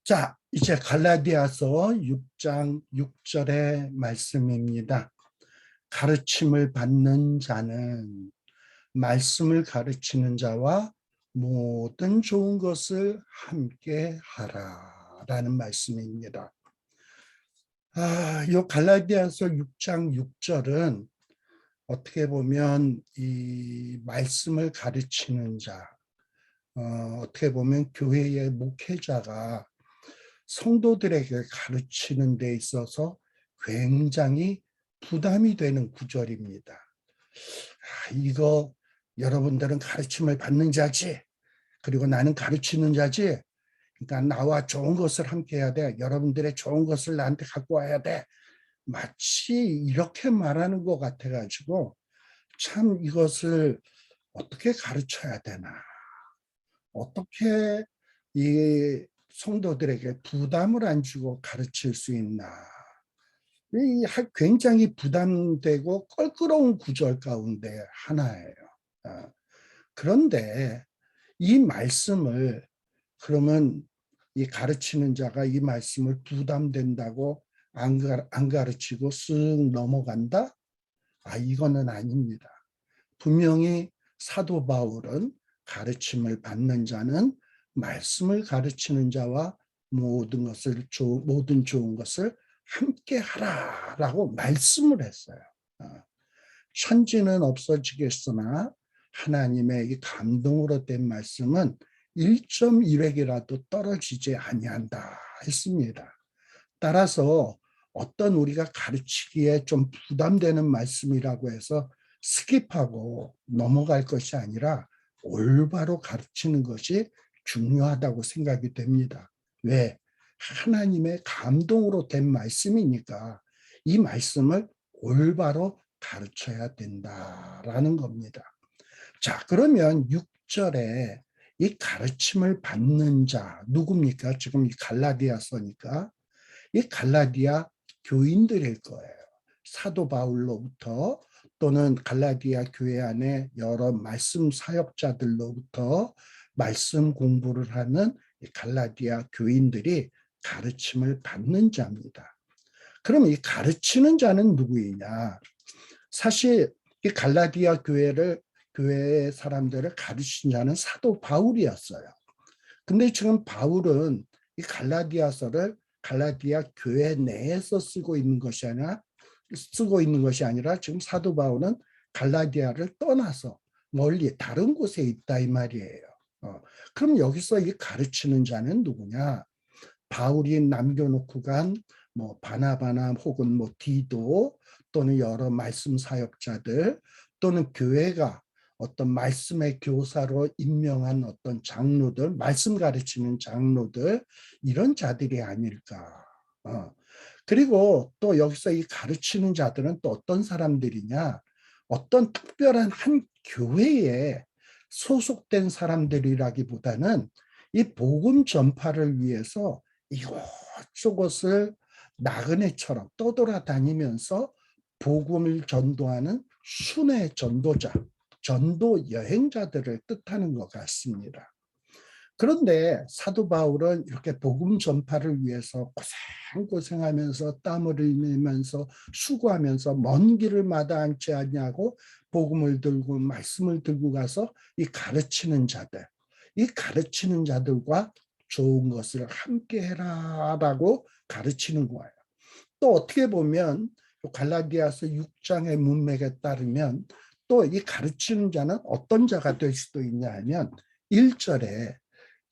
자, 이제 갈라디아서 6장 6절의 말씀입니다. 가르침을 받는 자는 말씀을 가르치는 자와 모든 좋은 것을 함께 하라라는 말씀입니다. 이 갈라디아서 6장 6절은 어떻게 보면 이 말씀을 가르치는 자, 어떻게 보면 교회의 목회자가 성도들에게 가르치는 데 있어서 굉장히 부담이 되는 구절입니다. 이거 여러분들은 가르침을 받는 자지, 그리고 나는 가르치는 자지, 그러니까 나와 좋은 것을 함께 해야 돼, 여러분들의 좋은 것을 나한테 갖고 와야 돼, 마치 이렇게 말하는 것 같아가지고 참 이것을 어떻게 가르쳐야 되나, 어떻게 이 성도들에게 부담을 안 주고 가르칠 수 있나. 굉장히 부담되고 껄끄러운 구절 가운데 하나예요. 그런데 이 말씀을 그러면 이 가르치는 자가 이 말씀을 부담된다고 안 가르치고 쓱 넘어간다? 이거는 아닙니다. 분명히 사도 바울은 가르침을 받는 자는 말씀을 가르치는 자와 모든 좋은 것을 함께 하라라고 말씀을 했어요. 천지는 없어지겠으나 하나님의 이 감동으로 된 말씀은 1.1획이라도 떨어지지 아니한다 했습니다. 따라서 어떤 우리가 가르치기에 좀 부담되는 말씀이라고 해서 스킵하고 넘어갈 것이 아니라 올바로 가르치는 것이 중요하다고 생각이 됩니다. 왜? 하나님의 감동으로 된 말씀이니까 이 말씀을 올바로 가르쳐야 된다라는 겁니다. 자, 그러면 6절에 이 가르침을 받는 자 누굽니까? 지금 이 갈라디아서니까 이 갈라디아 교인들일 거예요. 사도 바울로부터 또는 갈라디아 교회 안에 여러 말씀 사역자들로부터 말씀 공부를 하는 갈라디아 교인들이 가르침을 받는 자입니다. 그럼 이 가르치는 자는 누구이냐? 사실 이 갈라디아 교회 사람들을 가르친 자는 사도 바울이었어요. 근데 지금 바울은 이 갈라디아서를 갈라디아 교회 내에서 쓰고 있는 것이 아니라 지금 사도 바울은 갈라디아를 떠나서 멀리 다른 곳에 있다 이 말이에요. 그럼 여기서 이 가르치는 자는 누구냐? 바울이 남겨놓고 간 뭐 바나바나 혹은 뭐 디도 또는 여러 말씀 사역자들 또는 교회가 어떤 말씀의 교사로 임명한 어떤 장로들, 말씀 가르치는 장로들, 이런 자들이 아닐까. 그리고 또 여기서 이 가르치는 자들은 또 어떤 사람들이냐? 어떤 특별한 한 교회에 소속된 사람들이라기보다는 이 복음 전파를 위해서 이곳저곳을 나그네처럼 떠돌아다니면서 복음을 전도하는 순회 전도자, 전도 여행자들을 뜻하는 것 같습니다. 그런데 사도 바울은 이렇게 복음 전파를 위해서 고생하면서 땀을 흘리면서 수고하면서 먼 길을 마다않지 않냐고 복음을 들고 말씀을 들고 가서 이 가르치는 자들과 좋은 것을 함께 해라라고 가르치는 거예요. 또 어떻게 보면 갈라디아서 6장의 문맥에 따르면 또 이 가르치는 자는 어떤 자가 될 수도 있냐 하면 1절에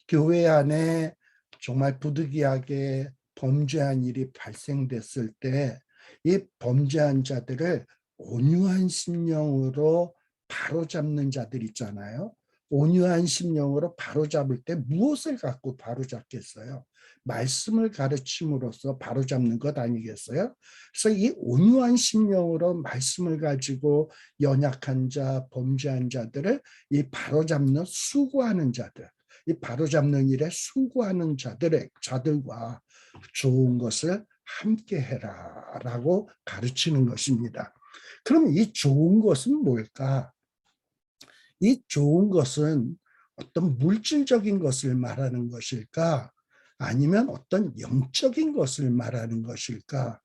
교회 안에 정말 부득이하게 범죄한 일이 발생됐을 때 이 범죄한 자들을 온유한 심령으로 바로잡는 자들 있잖아요. 온유한 심령으로 바로잡을 때 무엇을 갖고 바로잡겠어요? 말씀을 가르침으로써 바로잡는 것 아니겠어요? 그래서 이 온유한 심령으로 말씀을 가지고 연약한 자, 범죄한 자들을 이 바로잡는 수고하는 자들, 이 바로잡는 일에 수고하는 자들과 좋은 것을 함께 해라라고 가르치는 것입니다. 그럼 이 좋은 것은 뭘까? 이 좋은 것은 어떤 물질적인 것을 말하는 것일까? 아니면 어떤 영적인 것을 말하는 것일까?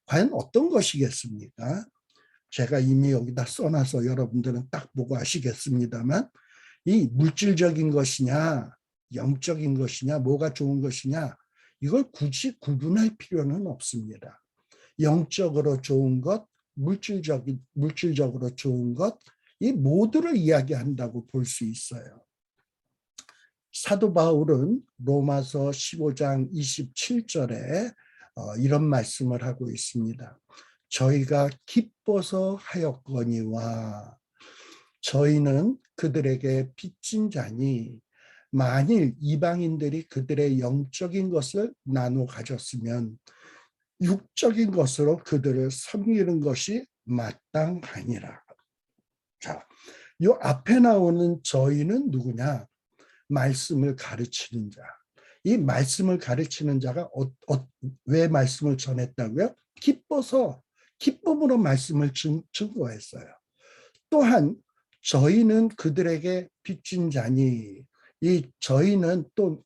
과연 어떤 것이겠습니까? 제가 이미 여기다 써놔서 여러분들은 딱 보고 아시겠습니다만, 이 물질적인 것이냐, 영적인 것이냐, 뭐가 좋은 것이냐, 이걸 굳이 구분할 필요는 없습니다. 영적으로 좋은 것, 물질적으로 좋은 것, 이 모두를 이야기한다고 볼 수 있어요. 사도 바울은 로마서 15장 27절에 이런 말씀을 하고 있습니다. 저희가 기뻐서 하였거니와 저희는 그들에게 빚진 자니 만일 이방인들이 그들의 영적인 것을 나눠 가졌으면 육적인 것으로 그들을 섬기는 것이 마땅하니라. 자, 이 앞에 나오는 저희는 누구냐? 말씀을 가르치는 자. 이 말씀을 가르치는 자가 왜 말씀을 전했다고요? 기뻐서, 기쁨으로 말씀을 증거했어요. 또한 저희는 그들에게 빚진 자니, 이 저희는 또,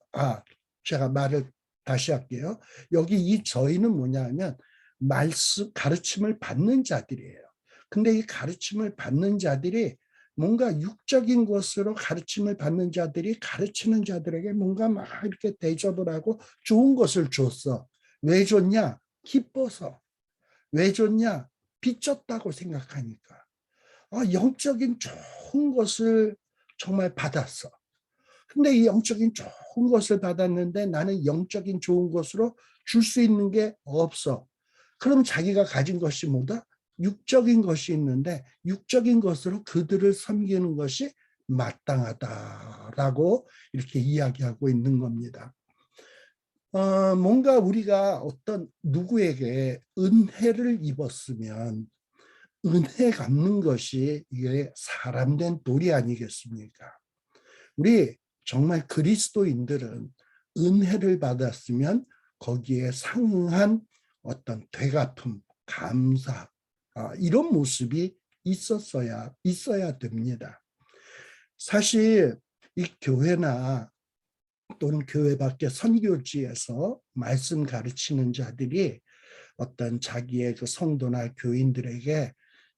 제가 말을 다시 할게요. 여기 이 저희는 뭐냐 하면 말씀, 가르침을 받는 자들이에요. 근데 이 가르침을 받는 자들이 뭔가 육적인 것으로 가르침을 받는 자들이 가르치는 자들에게 뭔가 막 이렇게 대접을 하고 좋은 것을 줬어. 왜 줬냐? 기뻐서. 왜 줬냐? 빚졌다고 생각하니까. 영적인 좋은 것을 정말 받았어. 근데 이 영적인 좋은 것을 받았는데 나는 영적인 좋은 것으로 줄 수 있는 게 없어. 그럼 자기가 가진 것이 뭐다? 육적인 것이 있는데 육적인 것으로 그들을 섬기는 것이 마땅하다라고 이렇게 이야기하고 있는 겁니다. 뭔가 우리가 어떤 누구에게 은혜를 입었으면 은혜 갚는 것이 이게 사람된 도리 아니겠습니까? 우리 정말 그리스도인들은 은혜를 받았으면 거기에 상응한 어떤 되갚음, 감사, 이런 모습이 있어야 됩니다. 사실 이 교회나 또는 교회 밖의 선교지에서 말씀 가르치는 자들이 어떤 자기의 그 성도나 교인들에게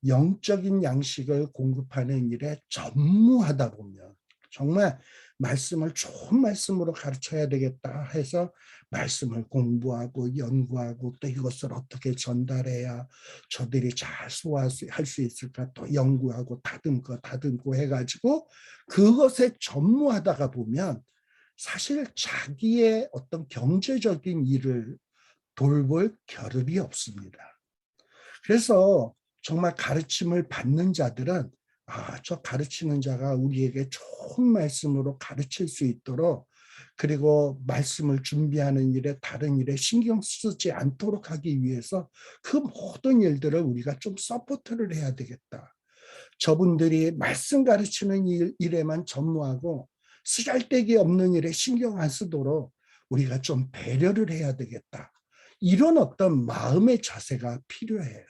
영적인 양식을 공급하는 일에 전무하다 보면 정말 말씀을 좋은 말씀으로 가르쳐야 되겠다 해서 말씀을 공부하고 연구하고 또 이것을 어떻게 전달해야 저들이 잘 소화할 수 있을까 또 연구하고 다듬고 해가지고 그것에 전무하다가 보면 사실 자기의 어떤 경제적인 일을 돌볼 겨를이 없습니다. 그래서 정말 가르침을 받는 자들은 저 가르치는 자가 우리에게 좋은 말씀으로 가르칠 수 있도록 그리고 말씀을 준비하는 일에 다른 일에 신경 쓰지 않도록 하기 위해서 그 모든 일들을 우리가 좀 서포트를 해야 되겠다. 저분들이 말씀 가르치는 일에만 전무하고 쓰잘데기 없는 일에 신경 안 쓰도록 우리가 좀 배려를 해야 되겠다. 이런 어떤 마음의 자세가 필요해요.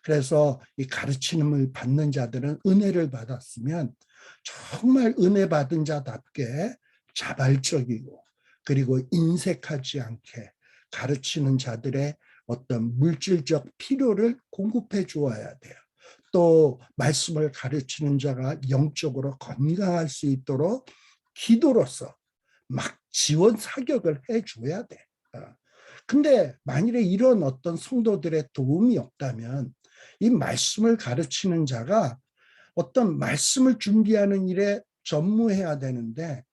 그래서 이 가르침을 받는 자들은 은혜를 받았으면 정말 은혜 받은 자답게 자발적이고 그리고 인색하지 않게 가르치는 자들의 어떤 물질적 필요를 공급해 주어야 돼요. 또 말씀을 가르치는 자가 영적으로 건강할 수 있도록 기도로서 막 지원 사격을 해줘야 돼. 근데 만일에 이런 어떤 성도들의 도움이 없다면 이 말씀을 가르치는 자가 어떤 말씀을 준비하는 일에 전무해야 되는데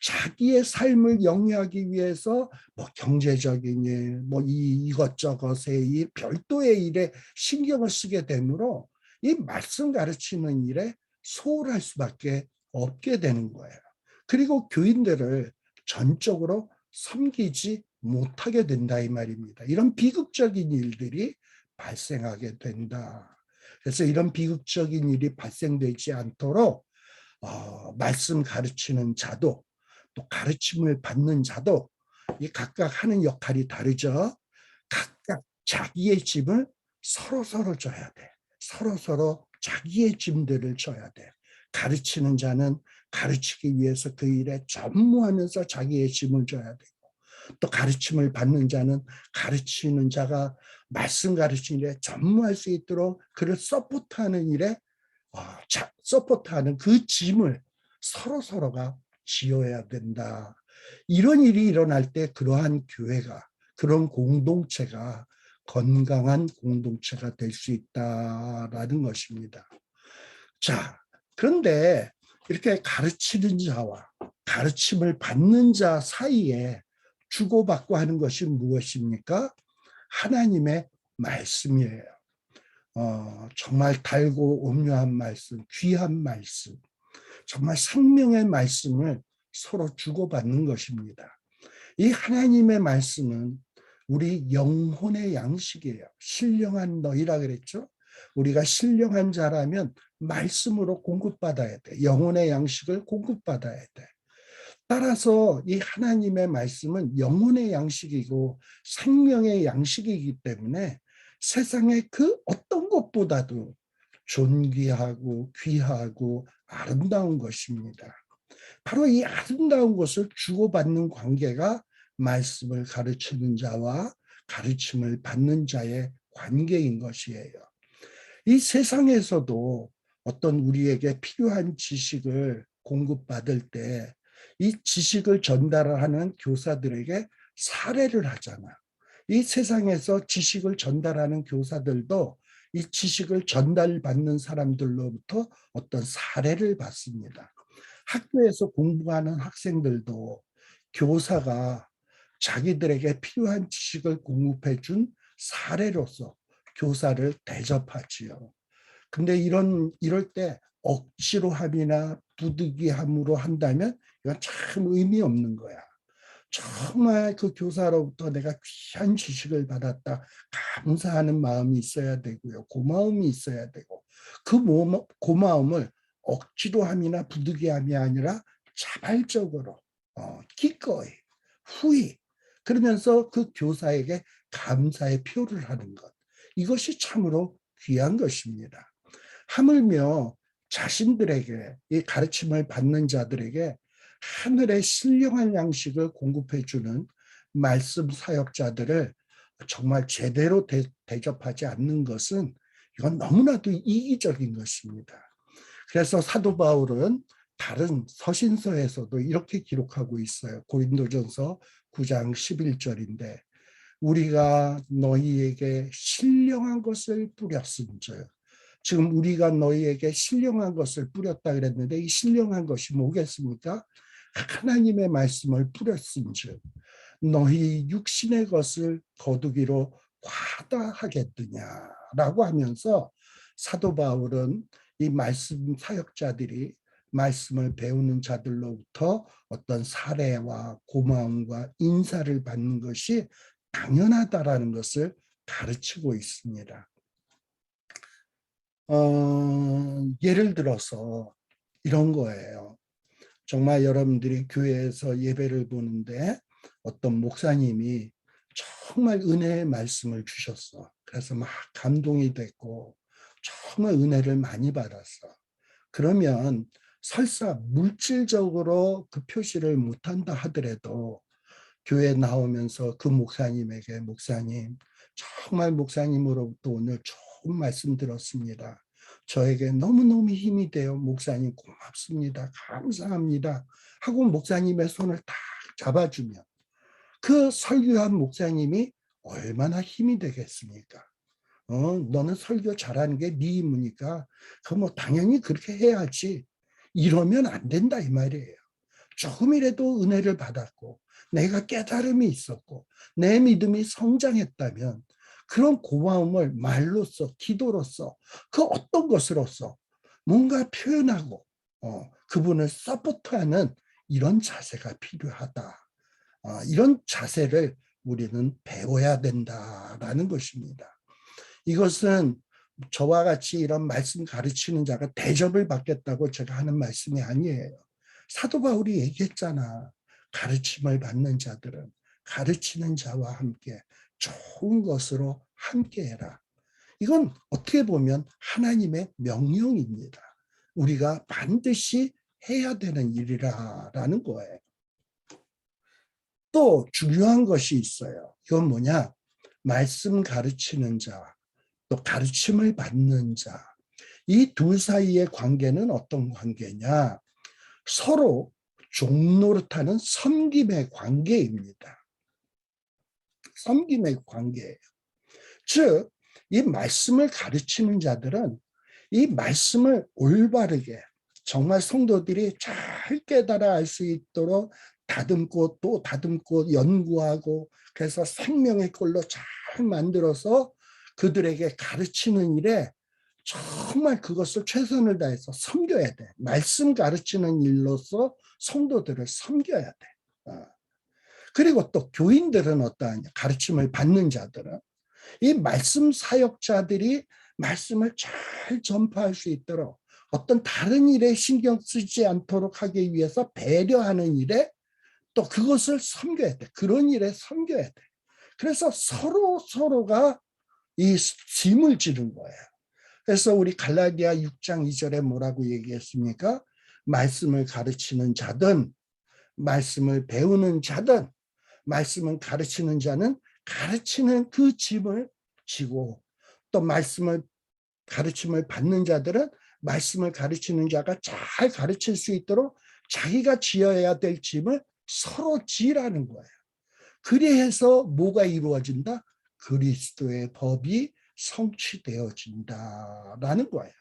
자기의 삶을 영위하기 위해서 뭐 경제적인 일, 뭐 이것저것의 일, 별도의 일에 신경을 쓰게 되므로 이 말씀 가르치는 일에 소홀할 수밖에 없게 되는 거예요. 그리고 교인들을 전적으로 섬기지 못하게 된다 이 말입니다. 이런 비극적인 일들이 발생하게 된다. 그래서 이런 비극적인 일이 발생되지 않도록 말씀 가르치는 자도 또 가르침을 받는 자도 이 각각 하는 역할이 다르죠. 각각 자기의 짐을 서로 져야 돼. 서로 자기의 짐들을 져야 돼. 가르치는 자는 가르치기 위해서 그 일에 전무하면서 자기의 짐을 져야 되고 또 가르침을 받는 자는 가르치는 자가 말씀 가르치는 일에 전무할 수 있도록 그를 서포트하는 일에 서포트하는 그 짐을 서로가 지어야 된다. 이런 일이 일어날 때 그러한 교회가, 그런 공동체가 건강한 공동체가 될 수 있다라는 것입니다. 자, 그런데 이렇게 가르치는 자와 가르침을 받는 자 사이에 주고받고 하는 것이 무엇입니까? 하나님의 말씀이에요. 정말 달고 오묘한 말씀, 귀한 말씀, 정말 생명의 말씀을 서로 주고받는 것입니다. 이 하나님의 말씀은 우리 영혼의 양식이에요. 신령한 너희라 그랬죠? 우리가 신령한 자라면 말씀으로 공급받아야 돼. 영혼의 양식을 공급받아야 돼. 따라서 이 하나님의 말씀은 영혼의 양식이고 생명의 양식이기 때문에 세상의 그 어떤 것보다도 존귀하고 귀하고 아름다운 것입니다. 바로 이 아름다운 것을 주고받는 관계가 말씀을 가르치는 자와 가르침을 받는 자의 관계인 것이에요. 이 세상에서도 어떤 우리에게 필요한 지식을 공급받을 때 이 지식을 전달하는 교사들에게 사례를 하잖아. 이 세상에서 지식을 전달하는 교사들도 이 지식을 전달받는 사람들로부터 어떤 사례를 받습니다. 학교에서 공부하는 학생들도 교사가 자기들에게 필요한 지식을 공급해 준 사례로서 교사를 대접하지요. 근데 이럴 때 억지로 함이나 부득이함으로 한다면 이건 참 의미 없는 거야. 정말 그 교사로부터 내가 귀한 지식을 받았다. 감사하는 마음이 있어야 되고요. 고마움이 있어야 되고 그 고마움을 억지로 함이나 부득이함이 아니라 자발적으로 기꺼이 후히 그러면서 그 교사에게 감사의 표를 하는 것. 이것이 참으로 귀한 것입니다. 하물며 자신들에게 이 가르침을 받는 자들에게 하늘의 신령한 양식을 공급해 주는 말씀 사역자들을 정말 제대로 대접하지 않는 것은 이건 너무나도 이기적인 것입니다. 그래서 사도 바울은 다른 서신서에서도 이렇게 기록하고 있어요. 고린도전서 9장 11절인데 우리가 너희에게 신령한 것을 뿌렸은즉 지금 우리가 너희에게 신령한 것을 뿌렸다 그랬는데 이 신령한 것이 뭐겠습니까? 하나님의 말씀을 뿌렸은즉 너희 육신의 것을 거두기로 과다하겠느냐라고 하면서 사도 바울은 이 말씀 사역자들이 말씀을 배우는 자들로부터 어떤 사례와 고마움과 인사를 받는 것이 당연하다라는 것을 가르치고 있습니다. 예를 들어서 이런 거예요. 정말 여러분들이 교회에서 예배를 보는데 어떤 목사님이 정말 은혜의 말씀을 주셨어. 그래서 막 감동이 됐고 정말 은혜를 많이 받았어. 그러면 설사 물질적으로 그 표시를 못한다 하더라도 교회 나오면서 그 목사님에게 목사님 정말 목사님으로부터 오늘 좋은 말씀 들었습니다. 저에게 너무너무 힘이 돼요. 목사님 고맙습니다. 감사합니다. 하고 목사님의 손을 딱 잡아주면 그 설교한 목사님이 얼마나 힘이 되겠습니까? 너는 설교 잘하는 게 네 임무니까 그럼 뭐 당연히 그렇게 해야지. 이러면 안 된다 이 말이에요. 조금이라도 은혜를 받았고 내가 깨달음이 있었고 내 믿음이 성장했다면 그런 고마움을 말로써 기도로써 그 어떤 것으로써 뭔가 표현하고 그분을 서포트하는 이런 자세가 필요하다. 이런 자세를 우리는 배워야 된다라는 것입니다. 이것은 저와 같이 이런 말씀 가르치는 자가 대접을 받겠다고 제가 하는 말씀이 아니에요. 사도 바울이 얘기했잖아. 가르침을 받는 자들은 가르치는 자와 함께 좋은 것으로 함께해라. 이건 어떻게 보면 하나님의 명령입니다. 우리가 반드시 해야 되는 일이라는 거예요. 또 중요한 것이 있어요. 이건 뭐냐? 말씀 가르치는 자, 또 가르침을 받는 자. 이 둘 사이의 관계는 어떤 관계냐? 서로 종노릇하는 섬김의 관계입니다. 섬김의 관계예요. 즉, 이 말씀을 가르치는 자들은 이 말씀을 올바르게 정말 성도들이 잘 깨달아 알 수 있도록 다듬고 또 다듬고 연구하고 그래서 생명의 꼴로 잘 만들어서 그들에게 가르치는 일에 정말 그것을 최선을 다해서 섬겨야 돼. 말씀 가르치는 일로서 성도들을 섬겨야 돼. 그리고 또 교인들은 어떠하냐? 가르침을 받는 자들은 이 말씀 사역자들이 말씀을 잘 전파할 수 있도록 어떤 다른 일에 신경 쓰지 않도록 하기 위해서 배려하는 일에 또 그것을 섬겨야 돼. 그런 일에 섬겨야 돼. 그래서 서로가 이 짐을 지는 거예요. 그래서 우리 갈라디아 6장 2절에 뭐라고 얘기했습니까? 말씀을 가르치는 자든 말씀을 배우는 자든 말씀을 가르치는 자는 가르치는 그 짐을 지고 또 말씀을 가르침을 받는 자들은 말씀을 가르치는 자가 잘 가르칠 수 있도록 자기가 지어야 될 짐을 서로 지라는 거예요. 그리해서 뭐가 이루어진다? 그리스도의 법이 성취되어진다라는 거예요.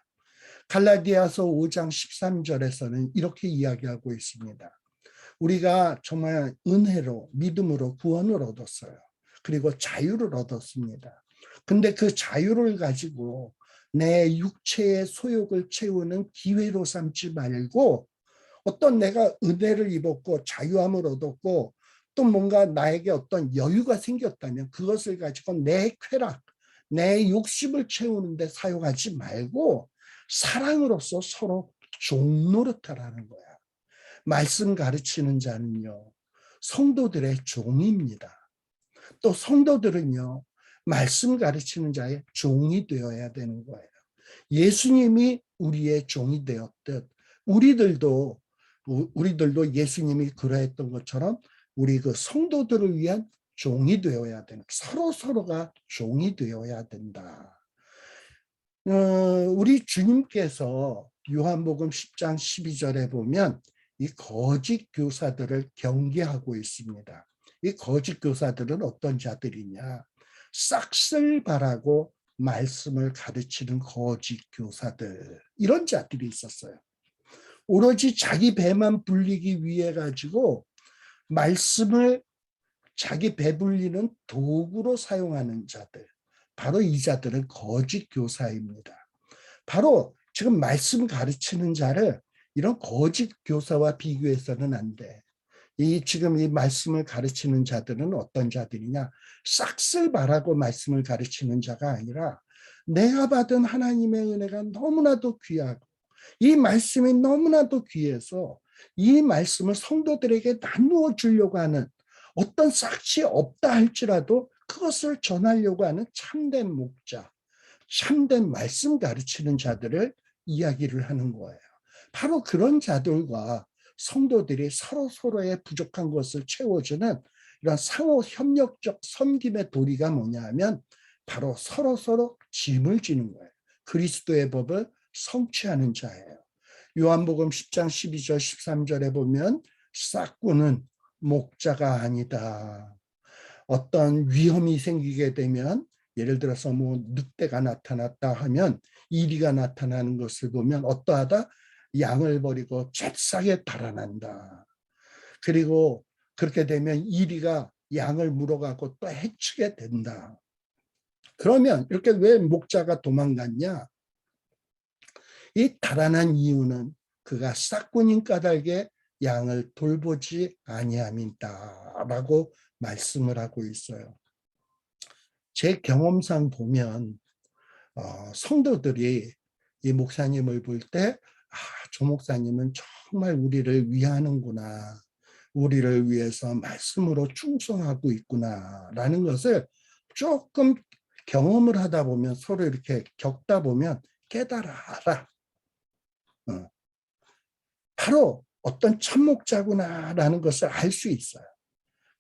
갈라디아서 5장 13절에서는 이렇게 이야기하고 있습니다. 우리가 정말 은혜로 믿음으로 구원을 얻었어요. 그리고 자유를 얻었습니다. 근데 그 자유를 가지고 내 육체의 소욕을 채우는 기회로 삼지 말고 어떤 내가 은혜를 입었고 자유함을 얻었고 또 뭔가 나에게 어떤 여유가 생겼다면 그것을 가지고 내 쾌락, 내 욕심을 채우는 데 사용하지 말고 사랑으로서 서로 종노릇하라는 거야. 말씀 가르치는 자는요, 성도들의 종입니다. 또 성도들은요, 말씀 가르치는 자의 종이 되어야 되는 거예요. 예수님이 우리의 종이 되었듯 우리들도 예수님이 그러했던 것처럼 우리 그 성도들을 위한 종이 되어야 되는, 서로가 종이 되어야 된다. 우리 주님께서 요한복음 10장 12절에 보면 이 거짓 교사들을 경계하고 있습니다. 이 거짓 교사들은 어떤 자들이냐? 싹쓸 바라고 말씀을 가르치는 거짓 교사들, 이런 자들이 있었어요. 오로지 자기 배만 불리기 위해 가지고 말씀을 자기 배불리는 도구로 사용하는 자들, 바로 이 자들은 거짓 교사입니다. 바로 지금 말씀 가르치는 자를 이런 거짓 교사와 비교해서는 안 돼. 지금 이 말씀을 가르치는 자들은 어떤 자들이냐? 싹쓸 바라고 말씀을 가르치는 자가 아니라 내가 받은 하나님의 은혜가 너무나도 귀하고 이 말씀이 너무나도 귀해서 이 말씀을 성도들에게 나누어 주려고 하는 어떤 싹이 없다 할지라도 그것을 전하려고 하는 참된 목자, 참된 말씀 가르치는 자들을 이야기를 하는 거예요. 바로 그런 자들과 성도들이 서로의 부족한 것을 채워주는 이런 상호 협력적 섬김의 도리가 뭐냐 하면 바로 서로 짐을 지는 거예요. 그리스도의 법을 성취하는 자예요. 요한복음 10장 12절 13절에 보면 싹구는 목자가 아니다. 어떤 위험이 생기게 되면 예를 들어서 뭐 늑대가 나타났다 하면 이리가 나타나는 것을 보면 어떠하다? 양을 버리고 잽싸게 달아난다. 그리고 그렇게 되면 이리가 양을 물어가고 또 해치게 된다. 그러면 이렇게 왜 목자가 도망갔냐? 이 달아난 이유는 그가 싹군인 까닭에 양을 돌보지 아니함이다라고 말씀을 하고 있어요. 제 경험상 보면 성도들이 이 목사님을 볼 때 저 목사님은 정말 우리를 위하는구나. 우리를 위해서 말씀으로 충성하고 있구나라는 것을 조금 경험을 하다 보면 서로 이렇게 겪다 보면 깨달아라. 바로 어떤 참목자구나라는 것을 알 수 있어요.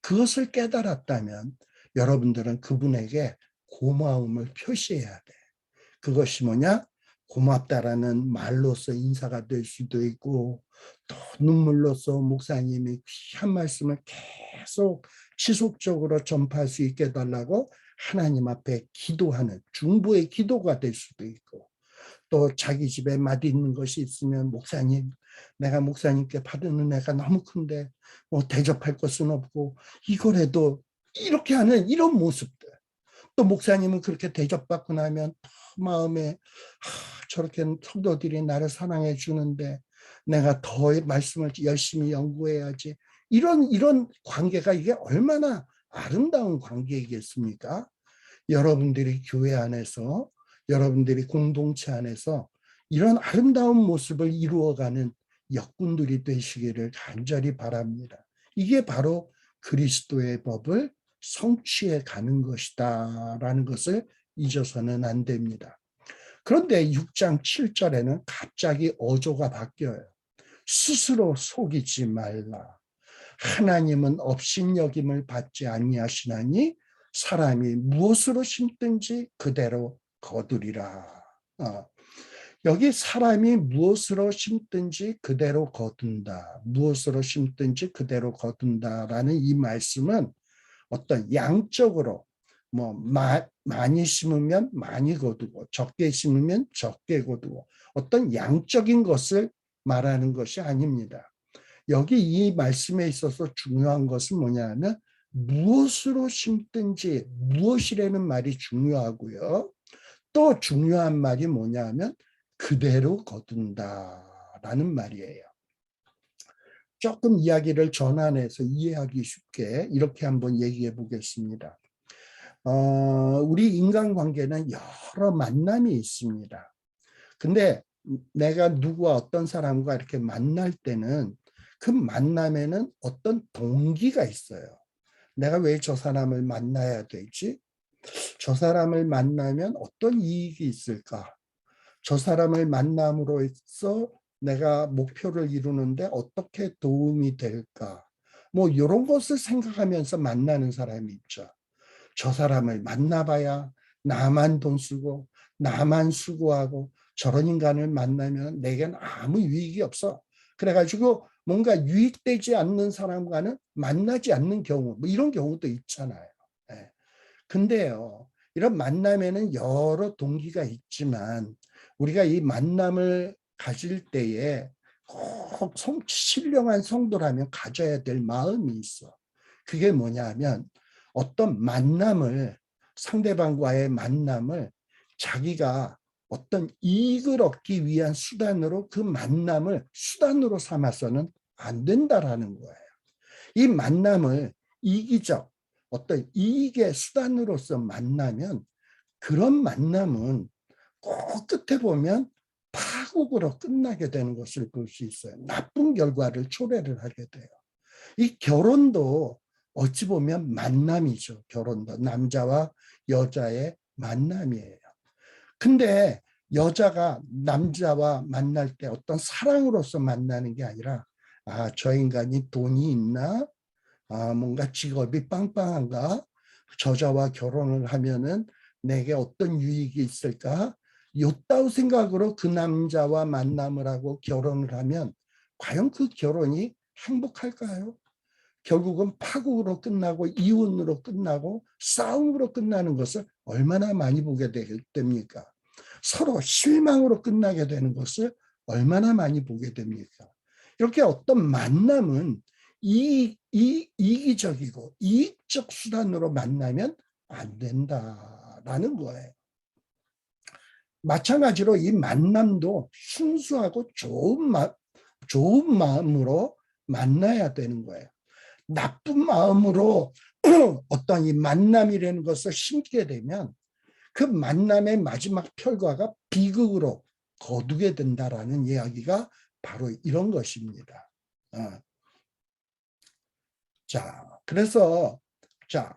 그것을 깨달았다면 여러분들은 그분에게 고마움을 표시해야 돼. 그것이 뭐냐? 고맙다라는 말로서 인사가 될 수도 있고, 또 눈물로서 목사님이 귀한 말씀을 계속 지속적으로 전파할 수 있게 해달라고 하나님 앞에 기도하는 중보의 기도가 될 수도 있고, 또 자기 집에 맛있는 것이 있으면 목사님, 내가 목사님께 받은 은혜가 너무 큰데 뭐 대접할 것은 없고 이거라도, 이렇게 하는 이런 모습들. 또 목사님은 그렇게 대접받고 나면 마음에 저렇게 성도들이 나를 사랑해 주는데 내가 더 말씀을 열심히 연구해야지. 이런 관계가 이게 얼마나 아름다운 관계이겠습니까? 여러분들이 교회 안에서, 여러분들이 공동체 안에서 이런 아름다운 모습을 이루어가는 역군들이 되시기를 간절히 바랍니다. 이게 바로 그리스도의 법을 성취해 가는 것이다 라는 것을 잊어서는 안 됩니다. 그런데 6장 7절에는 갑자기 어조가 바뀌어요. 스스로 속이지 말라. 하나님은 업신여김을 받지 아니하시나니 사람이 무엇으로 심든지 그대로 거두리라. 여기 사람이 무엇으로 심든지 그대로 거둔다. 무엇으로 심든지 그대로 거둔다라는 이 말씀은 어떤 양적으로 많이 심으면 많이 거두고 적게 심으면 적게 거두고 어떤 양적인 것을 말하는 것이 아닙니다. 여기 이 말씀에 있어서 중요한 것은 뭐냐면 무엇으로 심든지, 무엇이라는 말이 중요하고요. 또 중요한 말이 뭐냐면 그대로 거둔다라는 말이에요. 조금 이야기를 전환해서 이해하기 쉽게 이렇게 한번 얘기해 보겠습니다. 우리 인간관계는 여러 만남이 있습니다. 근데 내가 누구와 어떤 사람과 이렇게 만날 때는 그 만남에는 어떤 동기가 있어요. 내가 왜 저 사람을 만나야 되지? 저 사람을 만나면 어떤 이익이 있을까? 저 사람을 만남으로써 내가 목표를 이루는데 어떻게 도움이 될까? 뭐 이런 것을 생각하면서 만나는 사람이 있죠. 저 사람을 만나봐야 나만 돈 쓰고 나만 수고하고 저런 인간을 만나면 내겐 아무 유익이 없어. 그래가지고 뭔가 유익되지 않는 사람과는 만나지 않는 경우, 뭐 이런 경우도 있잖아요. 네. 근데요, 이런 만남에는 여러 동기가 있지만 우리가 이 만남을 가질 때에 꼭 신령한 성도라면 가져야 될 마음이 있어. 그게 뭐냐면 어떤 만남을, 상대방과의 만남을 자기가 어떤 이익을 얻기 위한 수단으로 그 만남을 수단으로 삼아서는 안 된다라는 거예요. 이 만남을 이기적, 어떤 이익의 수단으로서 만나면 그런 만남은 꼭 끝에 보면 파국으로 끝나게 되는 것을 볼 수 있어요. 나쁜 결과를 초래를 하게 돼요. 이 결혼도 어찌 보면 만남이죠. 결혼도 남자와 여자의 만남이에요. 근데 여자가 남자와 만날 때 어떤 사랑으로서 만나는 게 아니라 저 인간이 돈이 있나? 뭔가 직업이 빵빵한가? 저자와 결혼을 하면은 내게 어떤 유익이 있을까? 요따위 생각으로 그 남자와 만남을 하고 결혼을 하면 과연 그 결혼이 행복할까요? 결국은 파국으로 끝나고 이혼으로 끝나고 싸움으로 끝나는 것을 얼마나 많이 보게 됩니까? 서로 실망으로 끝나게 되는 것을 얼마나 많이 보게 됩니까? 이렇게 어떤 만남은 이기적이고 이익적 수단으로 만나면 안 된다라는 거예요. 마찬가지로 이 만남도 순수하고 좋은 마음으로 만나야 되는 거예요. 나쁜 마음으로 어떤 이 만남이라는 것을 심게 되면 그 만남의 마지막 결과가 비극으로 거두게 된다라는 이야기가 바로 이런 것입니다.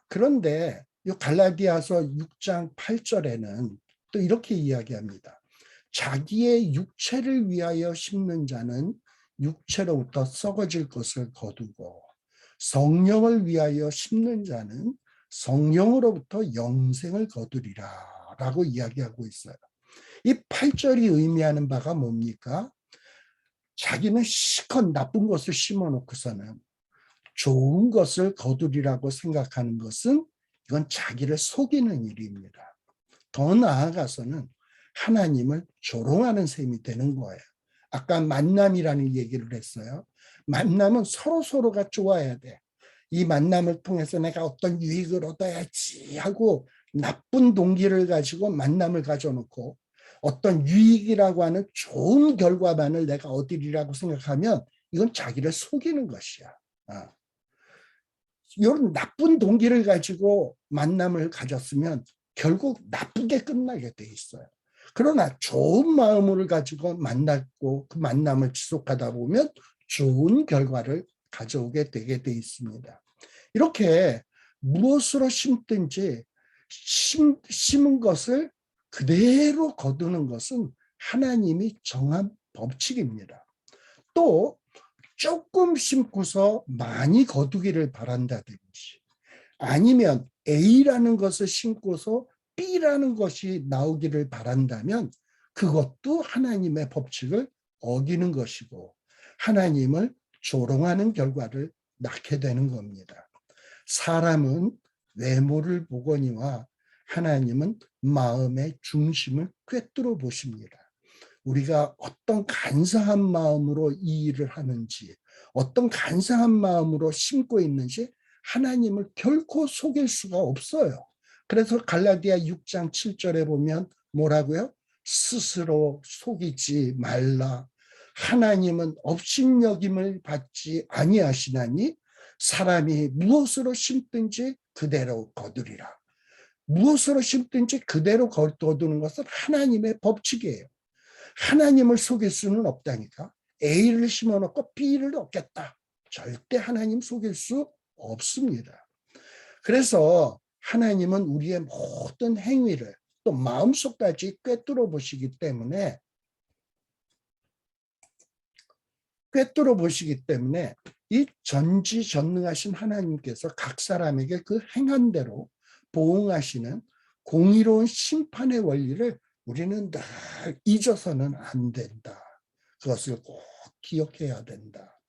그런데 이 갈라디아서 6장 8절에는 또 이렇게 이야기합니다. 자기의 육체를 위하여 심는 자는 육체로부터 썩어질 것을 거두고 성령을 위하여 심는 자는 성령으로부터 영생을 거두리라 라고 이야기하고 있어요. 이 8절이 의미하는 바가 뭡니까? 자기는 실컷 나쁜 것을 심어놓고서는 좋은 것을 거두리라고 생각하는 것은 이건 자기를 속이는 일입니다. 더 나아가서는 하나님을 조롱하는 셈이 되는 거예요. 아까 만남이라는 얘기를 했어요. 만남은 서로서로가 좋아야 돼. 이 만남을 통해서 내가 어떤 유익을 얻어야지 하고 나쁜 동기를 가지고 만남을 가져놓고 어떤 유익이라고 하는 좋은 결과만을 내가 얻으리라고 생각하면 이건 자기를 속이는 것이야. 이런 나쁜 동기를 가지고 만남을 가졌으면 결국 나쁘게 끝나게 돼 있어요. 그러나 좋은 마음을 가지고 만났고 그 만남을 지속하다 보면 좋은 결과를 가져오게 되게 돼 있습니다. 이렇게 무엇으로 심든지 심은 것을 그대로 거두는 것은 하나님이 정한 법칙입니다. 또 조금 심고서 많이 거두기를 바란다든지 아니면 A라는 것을 심고서 B라는 것이 나오기를 바란다면 그것도 하나님의 법칙을 어기는 것이고 하나님을 조롱하는 결과를 낳게 되는 겁니다. 사람은 외모를 보거니와 하나님은 마음의 중심을 꿰뚫어 보십니다. 우리가 어떤 간사한 마음으로 이 일을 하는지 어떤 간사한 마음으로 심고 있는지 하나님을 결코 속일 수가 없어요. 그래서 갈라디아 6장 7절에 보면 뭐라고요? 스스로 속이지 말라. 하나님은 업신여김을 받지 아니하시나니 사람이 무엇으로 심든지 그대로 거두리라. 무엇으로 심든지 그대로 거두는 것은 하나님의 법칙이에요. 하나님을 속일 수는 없다니까. A를 심어놓고 B를 얻겠다. 절대 하나님 속일 수 없습니다. 그래서 하나님은 우리의 모든 행위를 또 마음속까지 꿰뚫어 보시기 때문에 이 전지전능하신 하나님께서 각 사람에게 그 행한 대로 보응하시는 공의로운 심판의 원리를 우리는 늘 잊어서는 안 된다. 그것을 꼭 기억해야 된다.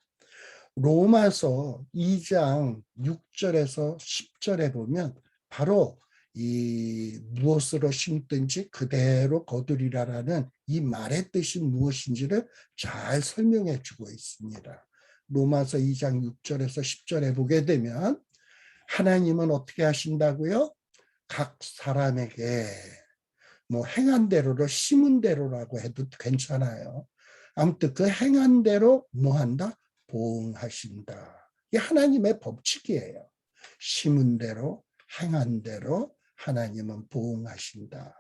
로마서 2장 6절에서 10절에 보면 바로 이 무엇으로 심든지 그대로 거두리라라는 이 말의 뜻이 무엇인지를 잘 설명해 주고 있습니다. 로마서 2장 6절에서 10절에 보게 되면 하나님은 어떻게 하신다고요? 각 사람에게 뭐 행한 대로로 심은 대로라고 해도 괜찮아요. 아무튼 그 행한 대로 뭐 한다? 보응하신다. 이게 하나님의 법칙이에요. 심은 대로 행한 대로 하나님은 보응하신다.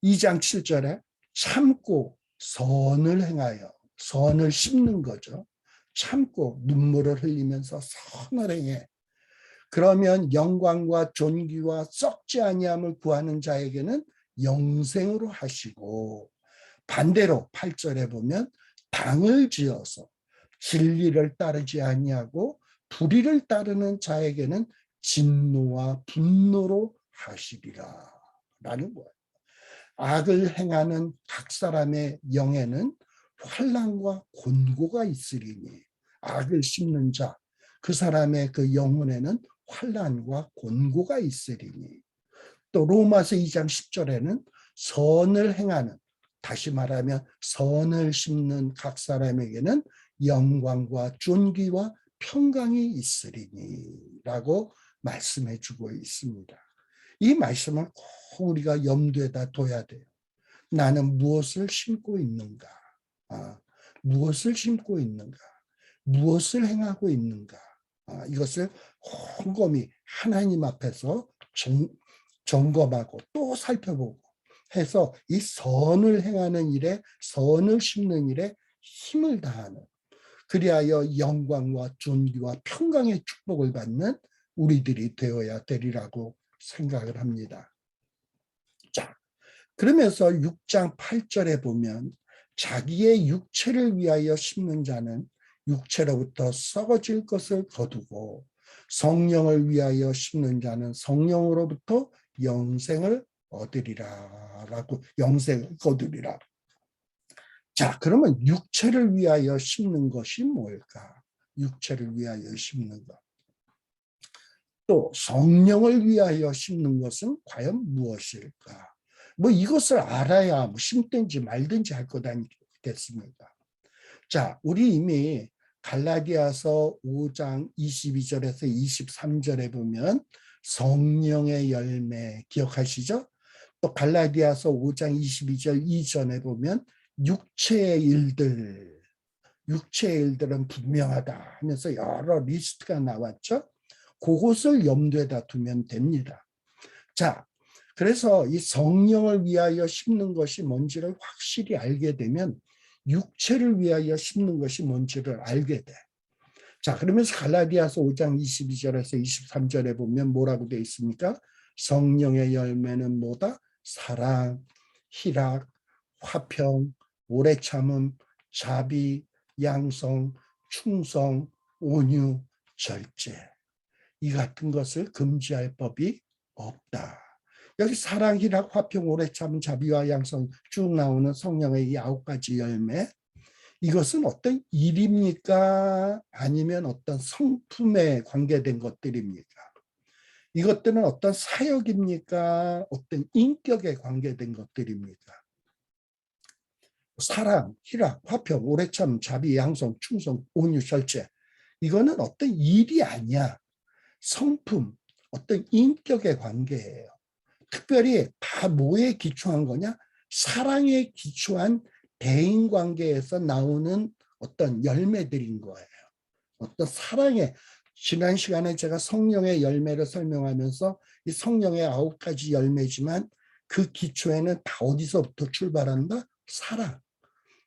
2장 7절에 참고 선을 행하여 선을 심는 거죠. 참고 눈물을 흘리면서 선을 행해. 그러면 영광과 존귀와 썩지 아니함을 구하는 자에게는 영생으로 하시고 반대로 8절에 보면 당을 지어서 진리를 따르지 아니하고 불의를 따르는 자에게는 진노와 분노로 하시리라 라는 거예요. 악을 행하는 각 사람의 영에는 환난과 곤고가 있으리니 악을 심는 자 그 사람의 그 영혼에는 환난과 곤고가 있으리니 또 로마서 2장 10절에는 선을 행하는 다시 말하면 선을 심는 각 사람에게는 영광과 존귀와 평강이 있으리니 라고 말씀해 주고 있습니다. 이 말씀을 꼭 우리가 염두에다 둬야 돼요. 나는 무엇을 심고 있는가? 무엇을 심고 있는가? 무엇을 행하고 있는가? 이것을 곰곰이 하나님 앞에서 점검하고 또 살펴보고 해서 이 선을 행하는 일에 선을 심는 일에 힘을 다하는 그리하여 영광과 존귀와 평강의 축복을 받는 우리들이 되어야 되리라고 생각을 합니다. 자, 그러면서 6장 8절에 보면 자기의 육체를 위하여 심는 자는 육체로부터 썩어질 것을 거두고 성령을 위하여 심는 자는 성령으로부터 영생을 얻으리라 라고 영생을 거두리라. 자, 그러면 육체를 위하여 심는 것이 뭘까? 육체를 위하여 심는 것. 또 성령을 위하여 심는 것은 과연 무엇일까? 뭐 이것을 알아야 뭐 심든지 말든지 할 것 아니겠습니까? 자, 우리 이미 갈라디아서 5장 22절에서 23절에 보면 성령의 열매 기억하시죠? 또 갈라디아서 5장 22절 이전에 보면 육체의 일들은 분명하다 하면서 여러 리스트가 나왔죠. 그것을 염두에다 두면 됩니다. 자, 그래서 이 성령을 위하여 심는 것이 뭔지를 확실히 알게 되면 육체를 위하여 심는 것이 뭔지를 알게 돼. 자, 그러면서 갈라디아서 5장 22절에서 23절에 보면 뭐라고 되어 있습니까? 성령의 열매는 뭐다? 사랑, 희락, 화평, 오래 참음, 자비, 양성, 충성, 온유, 절제. 이 같은 것을 금지할 법이 없다. 여기 사랑, 희락, 화평, 오래 참음, 자비와 양성 쭉 나오는 성령의 이 9가지 열매. 이것은 어떤 일입니까? 아니면 어떤 성품에 관계된 것들입니까? 이것들은 어떤 사역입니까? 어떤 인격에 관계된 것들입니까? 사랑, 희락, 화평, 오래 참, 자비, 양성, 충성, 온유, 절제. 이거는 어떤 일이 아니야. 성품, 어떤 인격의 관계예요. 특별히 다 뭐에 기초한 거냐? 사랑에 기초한 대인관계에서 나오는 어떤 열매들인 거예요. 어떤 사랑의, 지난 시간에 제가 성령의 열매를 설명하면서 이 성령의 9가지 열매지만 그 기초에는 다 어디서부터 출발한다? 사랑.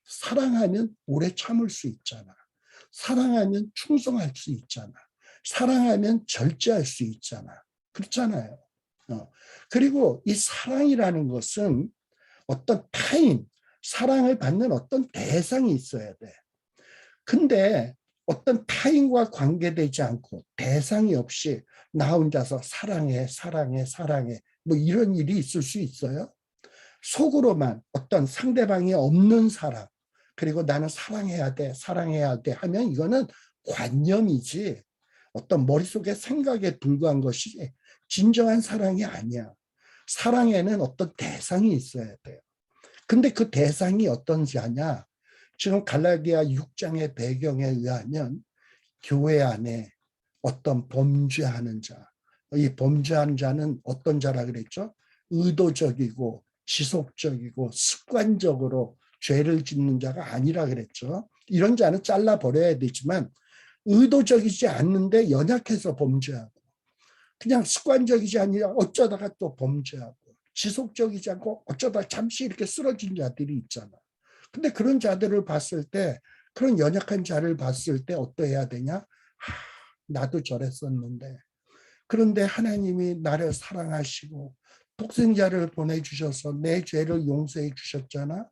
사랑하면 오래 참을 수 있잖아. 사랑하면 충성할 수 있잖아. 사랑하면 절제할 수 있잖아. 그렇잖아요. 그리고 이 사랑이라는 것은 어떤 타인, 사랑을 받는 어떤 대상이 있어야 돼. 근데 어떤 타인과 관계되지 않고 대상이 없이 나 혼자서 사랑해, 사랑해, 사랑해 뭐 이런 일이 있을 수 있어요? 속으로만 어떤 상대방이 없는 사랑, 그리고 나는 사랑해야 돼, 사랑해야 돼 하면 이거는 관념이지 어떤 머릿속에 생각에 불과한 것이 진정한 사랑이 아니야. 사랑에는 어떤 대상이 있어야 돼요. 근데 그 대상이 어떤지 아냐? 지금 갈라디아 6장의 배경에 의하면 교회 안에 어떤 범죄하는 자, 이 범죄하는 자는 어떤 자라 그랬죠? 의도적이고 지속적이고 습관적으로 죄를 짓는 자가 아니라 그랬죠. 이런 자는 잘라버려야 되지만 의도적이지 않는데 연약해서 범죄하고 그냥 습관적이지 아니라 어쩌다가 또 범죄하고 지속적이지 않고 어쩌다 잠시 이렇게 쓰러진 자들이 있잖아. 근데 그런 자들을 봤을 때, 그런 연약한 자를 봤을 때 어떠해야 되냐? 나도 저랬었는데. 그런데 하나님이 나를 사랑하시고 독생자를 보내주셔서 내 죄를 용서해 주셨잖아.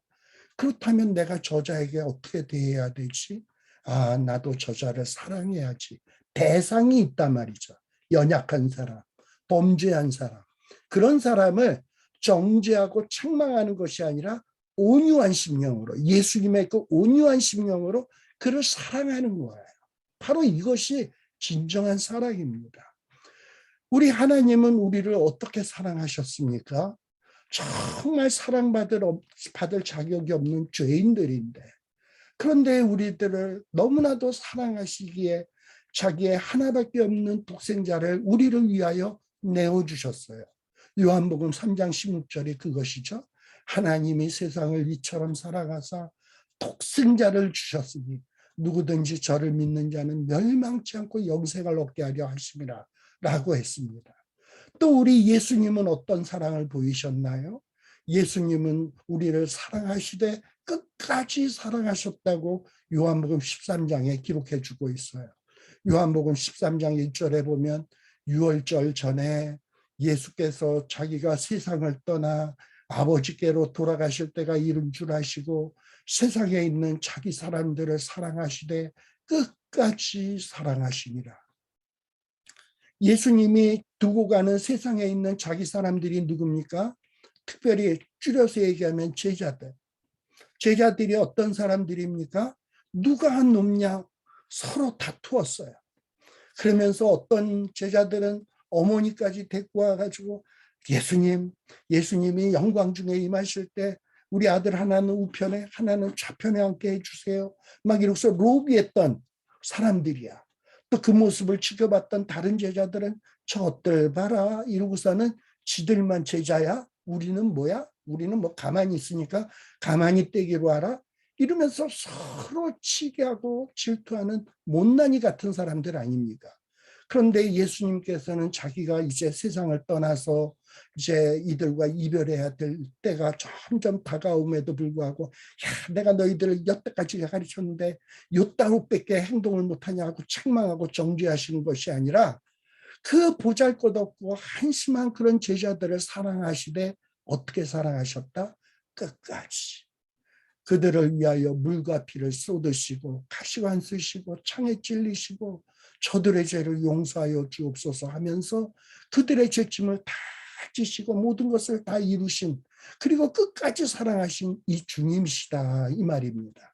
그렇다면 내가 저자에게 어떻게 대해야 되지? 아, 나도 저자를 사랑해야지. 대상이 있단 말이죠. 연약한 사람, 범죄한 사람. 그런 사람을 정죄하고 책망하는 것이 아니라 온유한 심령으로, 예수님의 그 온유한 심령으로 그를 사랑하는 거예요. 바로 이것이 진정한 사랑입니다. 우리 하나님은 우리를 어떻게 사랑하셨습니까? 정말 사랑받을 자격이 없는 죄인들인데, 그런데 우리들을 너무나도 사랑하시기에 자기의 하나밖에 없는 독생자를 우리를 위하여 내어주셨어요. 요한복음 3장 16절이 그것이죠. 하나님이 세상을 이처럼 사랑하사 독생자를 주셨으니 누구든지 저를 믿는 자는 멸망치 않고 영생을 얻게 하려 하심이라 라고 했습니다. 또 우리 예수님은 어떤 사랑을 보이셨나요? 예수님은 우리를 사랑하시되 끝까지 사랑하셨다고 요한복음 13장에 기록해 주고 있어요. 요한복음 13장 1절에 보면 6월절 전에 예수께서 자기가 세상을 떠나 아버지께로 돌아가실 때가 이른 줄 아시고 세상에 있는 자기 사람들을 사랑하시되 끝까지 사랑하시니라. 예수님이 두고 가는 세상에 있는 자기 사람들이 누굽니까? 특별히 줄여서 얘기하면 제자들. 제자들이 어떤 사람들입니까? 누가 한 놈냐? 서로 다투었어요. 그러면서 어떤 제자들은 어머니까지 데리고 와가지고 예수님이 영광 중에 임하실 때 우리 아들 하나는 우편에 하나는 좌편에 앉게 해주세요. 막 이러면서 로비했던 사람들이야. 또 그 모습을 지켜봤던 다른 제자들은 저들 봐라 이러고서는 지들만 제자야? 우리는 뭐야? 우리는 뭐 가만히 있으니까 가만히 떼기로 하라? 이러면서 서로 치게하고 질투하는 못난이 같은 사람들 아닙니까? 그런데 예수님께서는 자기가 이제 세상을 떠나서 이제 이들과 이별해야 될 때가 점점 다가옴에도 불구하고 야, 내가 너희들을 여태까지 가르쳤는데 요따로밖에 행동을 못하냐고 책망하고 정죄하시는 것이 아니라 그 보잘것없고 한심한 그런 제자들을 사랑하시되 어떻게 사랑하셨다? 끝까지. 그들을 위하여 물과 피를 쏟으시고 가시관 쓰시고 창에 찔리시고 저들의 죄를 용서하여 주옵소서 하면서 그들의 죄짐을 다 지시고 모든 것을 다 이루신 그리고 끝까지 사랑하신 이 주님이시다 이 말입니다.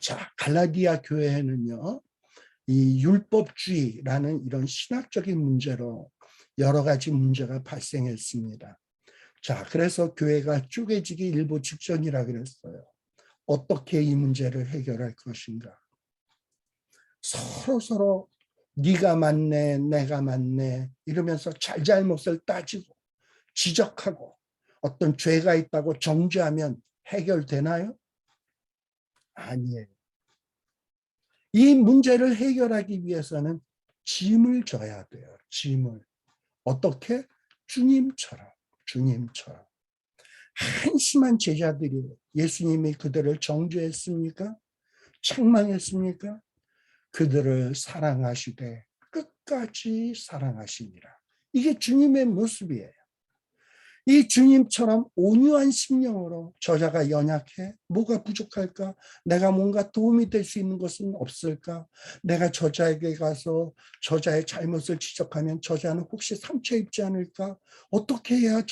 자, 갈라디아 교회에는요. 이 율법주의라는 이런 신학적인 문제로 여러 가지 문제가 발생했습니다. 자, 그래서 교회가 쪼개지기 일보 직전이라 그랬어요. 어떻게 이 문제를 해결할 것인가? 서로 네가 맞네, 내가 맞네 이러면서 잘잘못을 따지고 지적하고 어떤 죄가 있다고 정죄하면 해결되나요? 아니에요. 이 문제를 해결하기 위해서는 짐을 져야 돼요. 짐을. 어떻게? 주님처럼. 한심한 제자들이 예수님이 그들을 정죄했습니까? 책망했습니까? 그들을 사랑하시되 끝까지 사랑하시니라. 이게 주님의 모습이에요. 이 주님처럼 온유한 심령으로 저자가 연약해? 뭐가 부족할까? 내가 뭔가 도움이 될 수 있는 것은 없을까? 내가 저자에게 가서 저자의 잘못을 지적하면 저자는 혹시 상처 입지 않을까? 어떻게 해야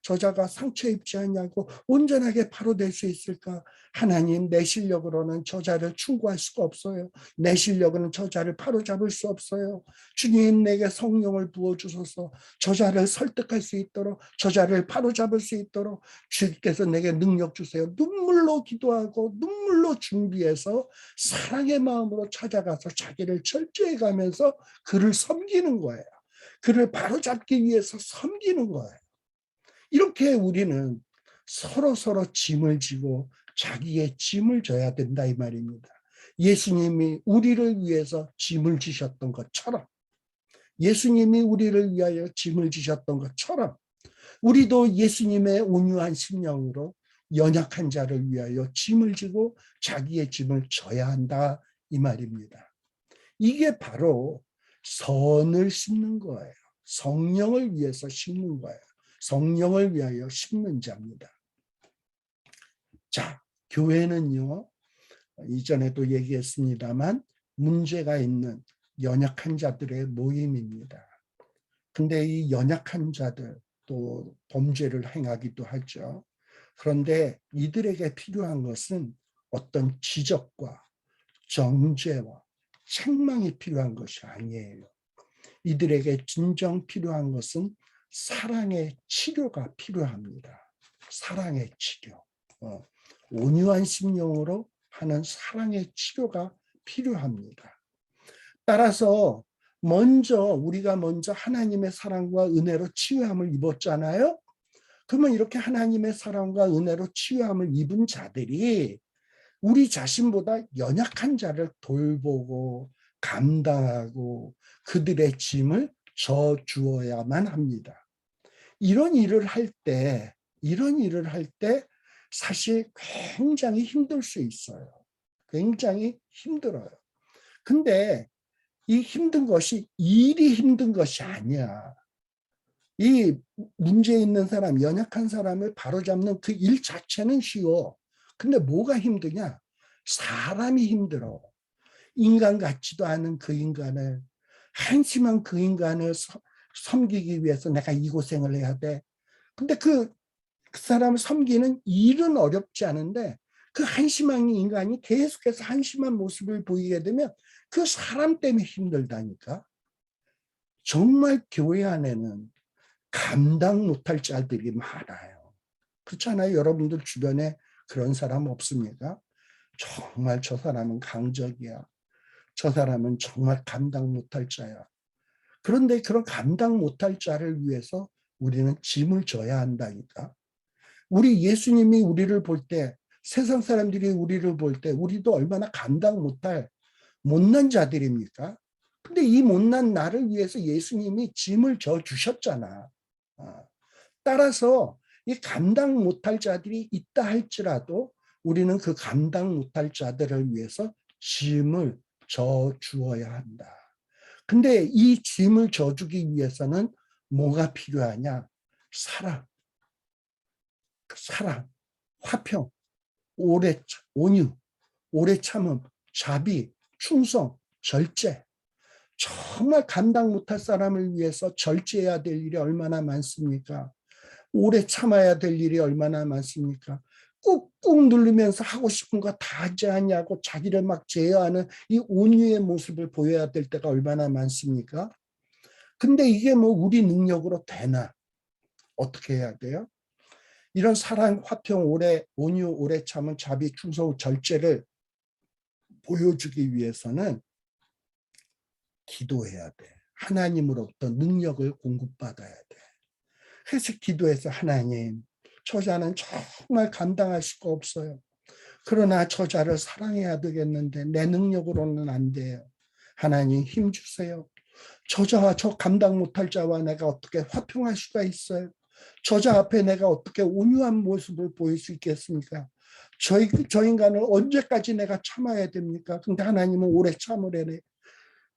저자가 상처 입지 않냐고 온전하게 바로 될 수 있을까? 하나님, 내 실력으로는 저자를 충고할 수가 없어요. 내 실력으로는 저자를 바로잡을 수 없어요. 주님, 내게 성령을 부어주소서 저자를 설득할 수 있도록 저자를 바로잡을 수 있도록 주께서 내게 능력 주세요. 눈물로 기도하고 눈물로 준비해서 사랑의 마음으로 찾아가서 자기를 철저히 가면서 그를 섬기는 거예요. 그를 바로잡기 위해서 섬기는 거예요. 이렇게 우리는 서로 짐을 지고 자기의 짐을 져야 된다 이 말입니다. 예수님이 우리를 위해서 짐을 지셨던 것처럼 예수님이 우리를 위하여 짐을 지셨던 것처럼 우리도 예수님의 온유한 심령으로 연약한 자를 위하여 짐을 지고 자기의 짐을 져야 한다 이 말입니다. 이게 바로 선을 심는 거예요. 성령을 위해서 심는 거예요. 성령을 위하여 심는 자입니다. 자, 교회는요. 이전에도 얘기했습니다만 문제가 있는 연약한 자들의 모임입니다. 근데 이 연약한 자들 또 범죄를 행하기도 하죠. 그런데 이들에게 필요한 것은 어떤 지적과 정죄와 책망이 필요한 것이 아니에요. 이들에게 진정 필요한 것은 사랑의 치료가 필요합니다. 사랑의 치료. 온유한 심령으로 하는 사랑의 치료가 필요합니다. 따라서 우리가 먼저 하나님의 사랑과 은혜로 치유함을 입었잖아요. 그러면 이렇게 하나님의 사랑과 은혜로 치유함을 입은 자들이 우리 자신보다 연약한 자를 돌보고 감당하고 그들의 짐을 져주어야만 합니다. 이런 일을 할 때 사실 굉장히 힘들 수 있어요. 굉장히 힘들어요. 근데 이 힘든 것이 일이 힘든 것이 아니야. 이 문제 있는 사람, 연약한 사람을 바로잡는 그 일 자체는 쉬워. 근데 뭐가 힘드냐? 사람이 힘들어. 인간 같지도 않은 그 인간을, 한심한 그 인간을 섬기기 위해서 내가 이 고생을 해야 돼. 근데 그 사람을 섬기는 일은 어렵지 않은데 그 한심한 인간이 계속해서 한심한 모습을 보이게 되면 그 사람 때문에 힘들다니까. 정말 교회 안에는 감당 못할 자들이 많아요. 그렇잖아요. 여러분들 주변에 그런 사람 없습니까? 정말 저 사람은 강적이야. 저 사람은 정말 감당 못할 자야. 그런데 그런 감당 못할 자를 위해서 우리는 짐을 져야 한다니까. 우리 예수님이 우리를 볼 때, 세상 사람들이 우리를 볼 때 우리도 얼마나 감당 못할 못난 자들입니까? 근데 이 못난 나를 위해서 예수님이 짐을 져 주셨잖아. 따라서 이 감당 못할 자들이 있다 할지라도 우리는 그 감당 못할 자들을 위해서 짐을 져 주어야 한다. 근데 이 짐을 져주기 위해서는 뭐가 필요하냐? 사랑, 화평, 온유, 오래 참음, 자비, 충성, 절제. 정말 감당 못할 사람을 위해서 절제해야 될 일이 얼마나 많습니까? 오래 참아야 될 일이 얼마나 많습니까? 꾹꾹 누르면서 하고 싶은 거 다 하지 않냐고 자기를 막 제어하는 이 온유의 모습을 보여야 될 때가 얼마나 많습니까? 근데 이게 뭐 우리 능력으로 되나? 어떻게 해야 돼요? 이런 사랑, 화평, 온유, 오래 참은 자비, 충성, 절제를 보여주기 위해서는 기도해야 돼. 하나님으로부터 능력을 공급받아야 돼. 그래서 기도해서 하나님, 저자는 정말 감당할 수가 없어요. 그러나 저자를 사랑해야 되겠는데 내 능력으로는 안 돼요. 하나님 힘 주세요. 저자와 저 감당 못할 자와 내가 어떻게 화평할 수가 있어요? 저자 앞에 내가 어떻게 온유한 모습을 보일 수 있겠습니까? 저 인간을 언제까지 내가 참아야 됩니까? 근데 하나님은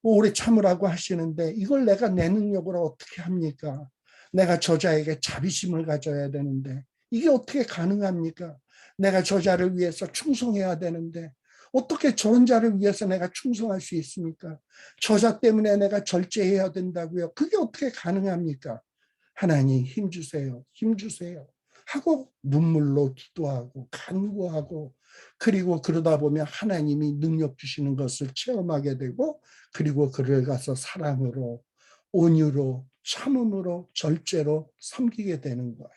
오래 참으라고 하시는데 이걸 내가 내 능력으로 어떻게 합니까? 내가 저자에게 자비심을 가져야 되는데 이게 어떻게 가능합니까? 내가 저자를 위해서 충성해야 되는데 어떻게 저런 자를 위해서 내가 충성할 수 있습니까? 저자 때문에 내가 절제해야 된다고요. 그게 어떻게 가능합니까? 하나님 힘 주세요. 힘 주세요. 하고 눈물로 기도하고 간구하고 그리고 그러다 보면 하나님이 능력 주시는 것을 체험하게 되고 그리고 그를 가서 사랑으로 온유로 참음으로 절제로 섬기게 되는 거예요.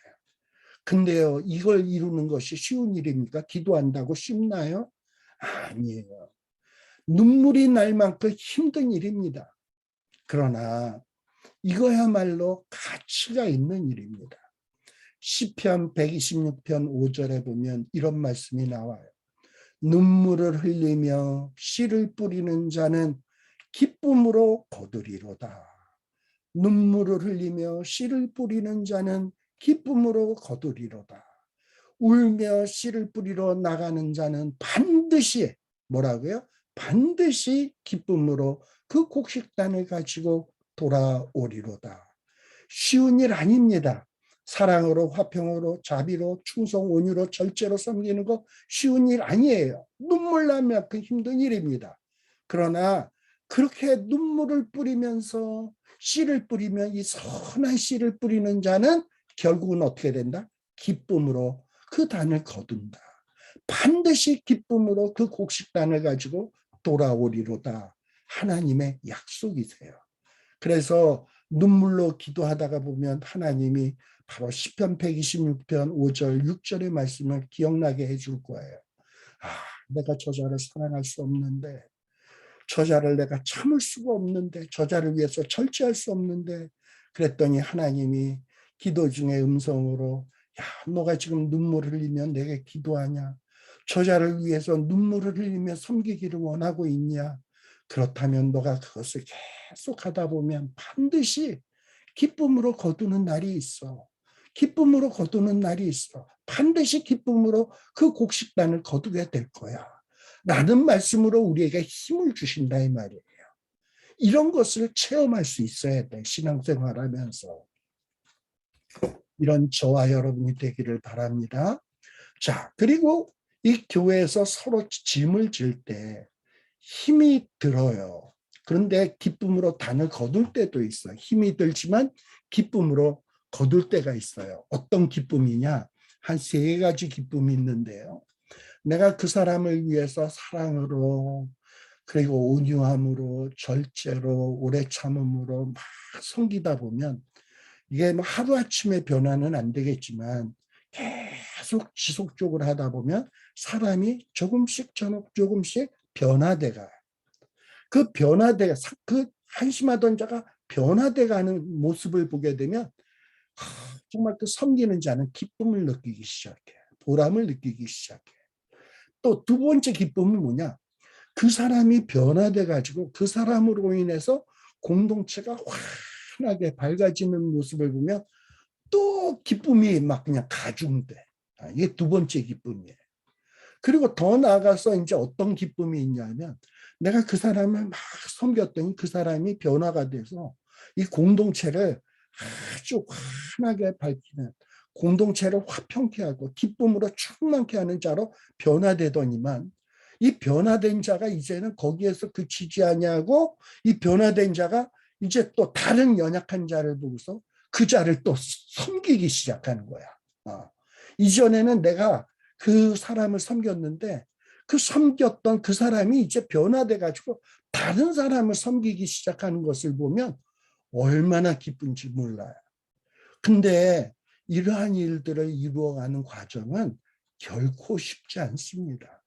근데요, 이걸 이루는 것이 쉬운 일입니까? 기도한다고 쉽나요? 아니에요. 눈물이 날 만큼 힘든 일입니다. 그러나 이거야말로 가치가 있는 일입니다. 시편 126편 5절에 보면 이런 말씀이 나와요. 눈물을 흘리며 씨를 뿌리는 자는 기쁨으로 거두리로다. 눈물을 흘리며 씨를 뿌리는 자는 기쁨으로 거두리로다. 울며 씨를 뿌리러 나가는 자는 반드시 뭐라고요? 반드시 기쁨으로 그 곡식단을 가지고 돌아오리로다. 쉬운 일 아닙니다. 사랑으로 화평으로 자비로 충성 온유로 절제로 섬기는 거 쉬운 일 아니에요. 눈물 나면 그 힘든 일입니다. 그러나 그렇게 눈물을 뿌리면서 씨를 뿌리면 이 선한 씨를 뿌리는 자는 결국은 어떻게 된다? 기쁨으로 그 단을 거둔다. 반드시 기쁨으로 그 곡식단을 가지고 돌아오리로다. 하나님의 약속이세요. 그래서 눈물로 기도하다가 보면 하나님이 바로 시편 126편 5절 6절의 말씀을 기억나게 해줄 거예요. 내가 저자를 사랑할 수 없는데 저자를 내가 참을 수가 없는데 저자를 위해서 절제할 수 없는데 그랬더니 하나님이 기도 중에 음성으로 너가 지금 눈물을 흘리면 내게 기도하냐? 저자를 위해서 눈물을 흘리며 섬기기를 원하고 있냐? 그렇다면 너가 그것을 계속 하다 보면 반드시 기쁨으로 거두는 날이 있어. 기쁨으로 거두는 날이 있어. 반드시 기쁨으로 그 곡식단을 거두게 될 거야. 라는 말씀으로 우리에게 힘을 주신다 이 말이에요. 이런 것을 체험할 수 있어야 돼. 신앙생활하면서. 이런 저와 여러분이 되기를 바랍니다. 자, 그리고 이 교회에서 서로 짐을 질 때 힘이 들어요. 그런데 기쁨으로 단을 거둘 때도 있어요. 힘이 들지만 기쁨으로 거둘 때가 있어요. 어떤 기쁨이냐? 한 세 가지 기쁨이 있는데요. 내가 그 사람을 위해서 사랑으로, 그리고 온유함으로, 절제로, 오래 참음으로 막 섬기다 보면 이게 뭐 하루아침에 변화는 안 되겠지만 계속 지속적으로 하다 보면 사람이 조금씩 조금씩 변화돼가요. 그 변화돼, 그 한심하던 자가 변화돼가는 모습을 보게 되면 정말 그 섬기는 자는 기쁨을 느끼기 시작해. 보람을 느끼기 시작해. 또 두 번째 기쁨은 뭐냐? 그 사람이 변화돼 가지고 그 사람으로 인해서 공동체가 환하게 밝아지는 모습을 보면 또 기쁨이 막 그냥 가중돼. 이게 두 번째 기쁨이에요. 그리고 더 나아가서 이제 어떤 기쁨이 있냐면 내가 그 사람을 막 섬겼더니 그 사람이 변화가 돼서 이 공동체를 아주 환하게 밝히는, 공동체를 화평케 하고 기쁨으로 충만케 하는 자로 변화되더니만 이 변화된 자가 이제는 거기에서 그치지 아니하고 이 변화된 자가 이제 또 다른 연약한 자를 보고서 그 자를 또 섬기기 시작하는 거야. 이전에는 내가 그 사람을 섬겼는데 그 섬겼던 그 사람이 이제 변화돼 가지고 다른 사람을 섬기기 시작하는 것을 보면 얼마나 기쁜지 몰라요. 근데 이러한 일들을 이루어가는 과정은 결코 쉽지 않습니다.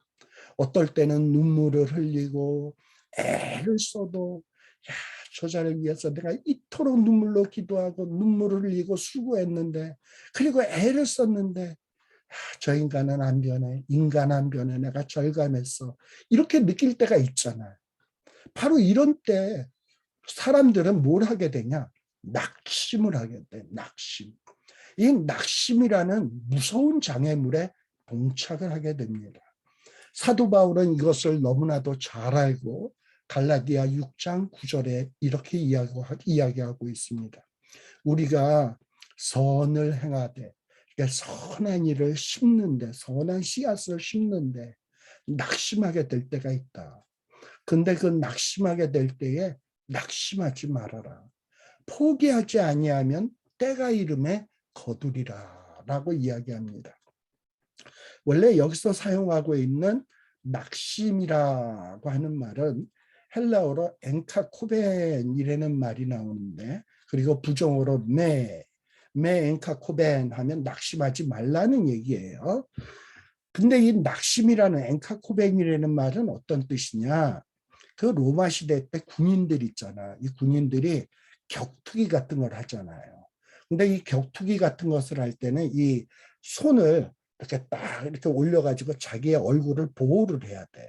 어떨 때는 눈물을 흘리고 애를 써도 야, 저 자를 위해서 내가 이토록 눈물로 기도하고 눈물을 흘리고 수고했는데, 그리고 애를 썼는데 저 인간은 안 변해. 인간 안 변해. 내가 절감했어. 이렇게 느낄 때가 있잖아요. 바로 이런 때 사람들은 뭘 하게 되냐? 낙심을 하게 돼. 낙심. 이 낙심이라는 무서운 장애물에 봉착을 하게 됩니다. 사도 바울은 이것을 너무나도 잘 알고 갈라디아 6장 9절에 이렇게 이야기하고 있습니다. 우리가 선을 행하되, 그러니까 선한 일을 심는데, 선한 씨앗을 심는데 낙심하게 될 때가 있다. 근데 그 낙심하게 될 때에 낙심하지 말아라. 포기하지 아니하면 때가 이름에 거두리라라고 이야기합니다. 원래 여기서 사용하고 있는 낙심이라고 하는 말은 헬라어로 엔카코벤이라는 말이 나오는데, 그리고 부정어로 메 엔카코벤 하면 낙심하지 말라는 얘기예요. 근데 이 낙심이라는 엔카코벤이라는 말은 어떤 뜻이냐? 그 로마 시대 때 군인들 있잖아. 이 군인들이 격투기 같은 걸 하잖아요. 근데 이 격투기 같은 것을 할 때는 이 손을 이렇게 딱 이렇게 올려가지고 자기의 얼굴을 보호를 해야 돼.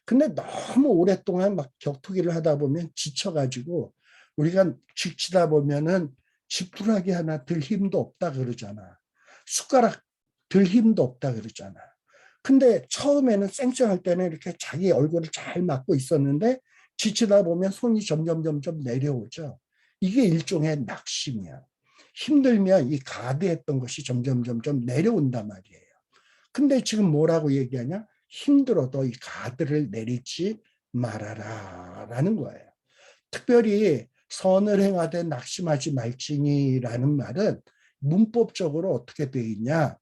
근데 너무 오랫동안 막 격투기를 하다 보면 지쳐가지고 우리가 지치다 보면은 지푸라기 하나 들 힘도 없다 그러잖아. 숟가락 들 힘도 없다 그러잖아. 근데 처음에는 쌩쌩할 때는 이렇게 자기 얼굴을 잘 막고 있었는데 지치다 보면 손이 점점 내려오죠. 이게 일종의 낙심이야. 힘들면 이 가드했던 것이 점점 내려온단 말이에요. 근데 지금 뭐라고 얘기하냐? 힘들어도 이 가드를 내리지 말아라 라는 거예요. 특별히 선을 행하되 낙심하지 말지니라는 말은 문법적으로 어떻게 되어 있냐?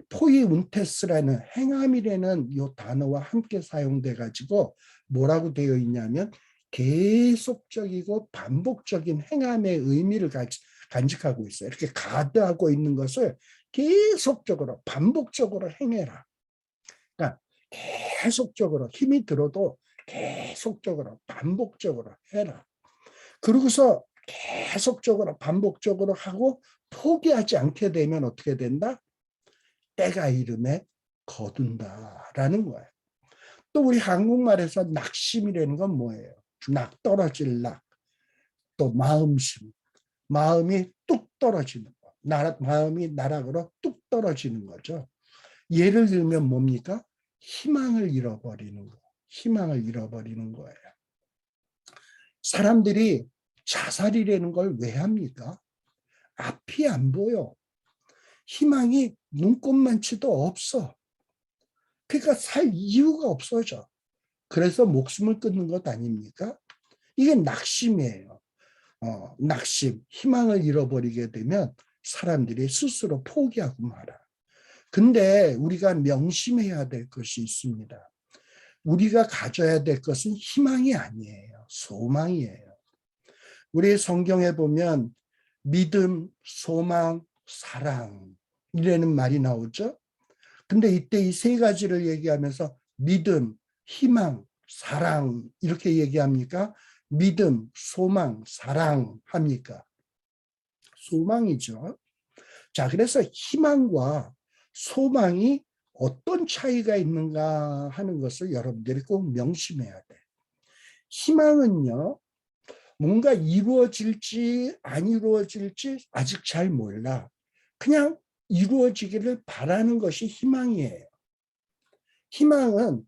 포이운테스라는 행함이라는 이 단어와 함께 사용돼 가지고 뭐라고 되어 있냐면 계속적이고 반복적인 행함의 의미를 간직하고 있어요. 이렇게 가드하고 있는 것을 계속적으로 반복적으로 행해라. 그러니까 계속적으로 힘이 들어도 계속적으로 반복적으로 해라. 그러고서 계속적으로 반복적으로 하고 포기하지 않게 되면 어떻게 된다? 때가 이름에 거둔다라는 거예요. 또 우리 한국말에서 낙심이라는 건 뭐예요? 낙 떨어질 낙, 또 마음심, 마음이 뚝 떨어지는 거, 마음이 나락으로 뚝 떨어지는 거죠. 예를 들면 뭡니까? 희망을 잃어버리는 거, 희망을 잃어버리는 거예요. 사람들이 자살이라는 걸 왜 합니까? 앞이 안 보여. 희망이 눈꼽만치도 없어. 그러니까 살 이유가 없어져. 그래서 목숨을 끊는 것 아닙니까? 이게 낙심이에요. 낙심, 희망을 잃어버리게 되면 사람들이 스스로 포기하고 말아. 근데 우리가 명심해야 될 것이 있습니다. 우리가 가져야 될 것은 희망이 아니에요. 소망이에요. 우리 성경에 보면 믿음, 소망, 사랑 이라는 말이 나오죠. 근데 이때 이 세 가지를 얘기하면서 믿음, 희망, 사랑 이렇게 얘기합니까? 믿음, 소망, 사랑 합니까? 소망이죠. 자, 그래서 희망과 소망이 어떤 차이가 있는가 하는 것을 여러분들이 꼭 명심해야 돼. 희망은요, 뭔가 이루어질지 안 이루어질지 아직 잘 몰라. 그냥 이루어지기를 바라는 것이 희망이에요. 희망은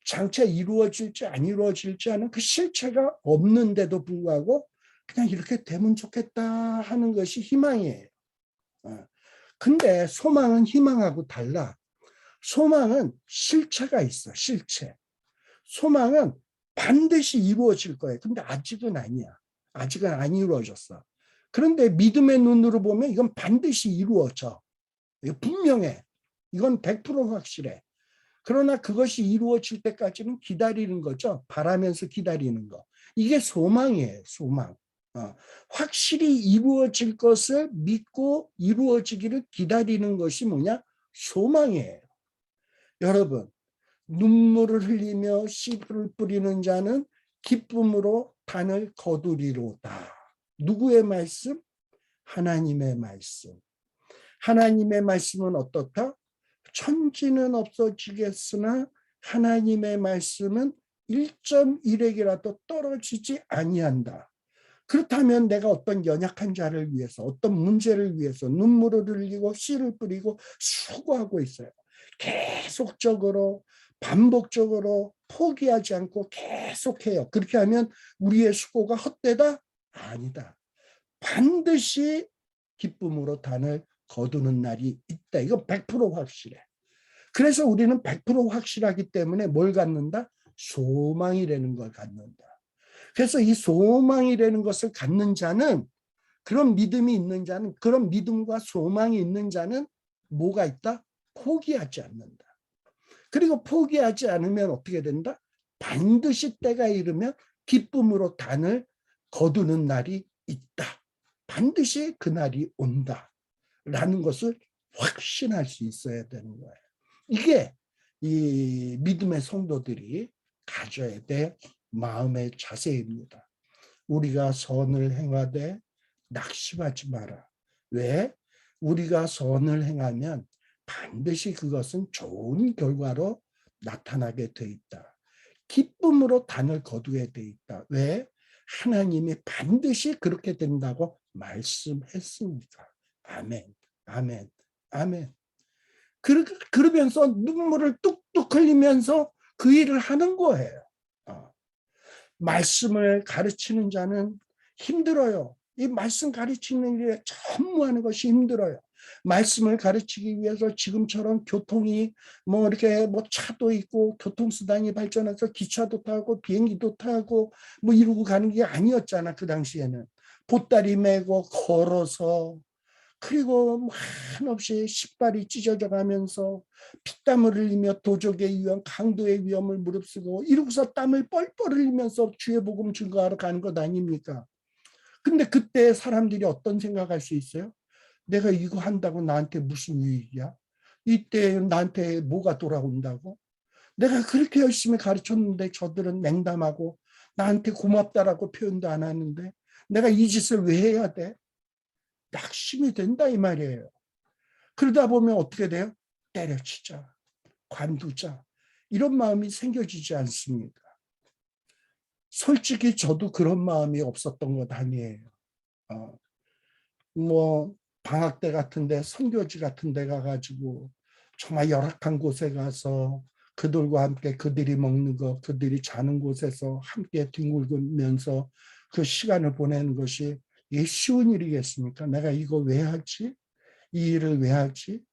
장차 이루어질지 안 이루어질지 하는 그 실체가 없는데도 불구하고 그냥 이렇게 되면 좋겠다 하는 것이 희망이에요. 근데 소망은 희망하고 달라. 소망은 실체가 있어, 실체. 소망은 반드시 이루어질 거예요. 근데 아직은 아니야. 아직은 안 이루어졌어. 그런데 믿음의 눈으로 보면 이건 반드시 이루어져. 이거 분명해. 이건 100% 확실해. 그러나 그것이 이루어질 때까지는 기다리는 거죠. 바라면서 기다리는 거. 이게 소망이에요. 소망. 확실히 이루어질 것을 믿고 이루어지기를 기다리는 것이 뭐냐? 소망이에요. 여러분, 눈물을 흘리며 씨를 뿌리는 자는 기쁨으로 단을 거두리로다. 누구의 말씀? 하나님의 말씀. 하나님의 말씀은 어떻다? 천지는 없어지겠으나 하나님의 말씀은 1.1핵이라도 떨어지지 아니한다. 그렇다면 내가 어떤 연약한 자를 위해서 어떤 문제를 위해서 눈물을 흘리고 씨를 뿌리고 수고하고 있어요. 계속적으로 반복적으로 포기하지 않고 계속해요. 그렇게 하면 우리의 수고가 헛되다? 아니다. 반드시 기쁨으로 단을 거두는 날이 있다. 이거 100% 확실해. 그래서 우리는 100% 확실하기 때문에 뭘 갖는다? 소망이라는 걸 갖는다. 그래서 이 소망이라는 것을 갖는 자는, 그런 믿음이 있는 자는, 그런 믿음과 소망이 있는 자는 뭐가 있다? 포기하지 않는다. 그리고 포기하지 않으면 어떻게 된다? 반드시 때가 이르면 기쁨으로 단을 거두는 날이 있다. 반드시 그 날이 온다. 라는 것을 확신할 수 있어야 되는 거예요. 이게 이 믿음의 성도들이 가져야 될 마음의 자세입니다. 우리가 선을 행하되 낙심하지 마라. 왜? 우리가 선을 행하면 반드시 그것은 좋은 결과로 나타나게 돼 있다. 기쁨으로 단을 거두게 돼 있다. 왜? 하나님이 반드시 그렇게 된다고 말씀했으니까. 아멘, 아멘, 아멘. 그러면서 눈물을 뚝뚝 흘리면서 그 일을 하는 거예요. 말씀을 가르치는 자는 힘들어요. 이 말씀 가르치는 일에 전무하는 것이 힘들어요. 말씀을 가르치기 위해서 지금처럼 교통이 뭐 이렇게 뭐 차도 있고 교통수단이 발전해서 기차도 타고 비행기도 타고 뭐 이러고 가는 게 아니었잖아. 그 당시에는 보따리 메고 걸어서, 그리고 한없이 신발이 찢어져 가면서 피땀을 흘리며 도적의 위험, 강도의 위험을 무릅쓰고 이러고서 땀을 뻘뻘 흘리면서 주의 복음 증거하러 가는 것 아닙니까? 근데 그때 사람들이 어떤 생각할 수 있어요? 내가 이거 한다고 나한테 무슨 유익이야? 이때 나한테 뭐가 돌아온다고? 내가 그렇게 열심히 가르쳤는데 저들은 냉담하고 나한테 고맙다라고 표현도 안 하는데 내가 이 짓을 왜 해야 돼? 낙심이 된다 이 말이에요. 그러다 보면 어떻게 돼요? 때려치자, 관두자, 이런 마음이 생겨지지 않습니까? 솔직히 저도 그런 마음이 없었던 것 아니에요. 뭐 방학 때 같은데 선교지 같은 데 가가지고 정말 열악한 곳에 가서 그들과 함께 그들이 먹는 것, 그들이 자는 곳에서 함께 뒹굴면서 그 시간을 보내는 것이 이게 쉬운 일이겠습니까? 내가 이거 왜 하지? 이 일을 왜 하지?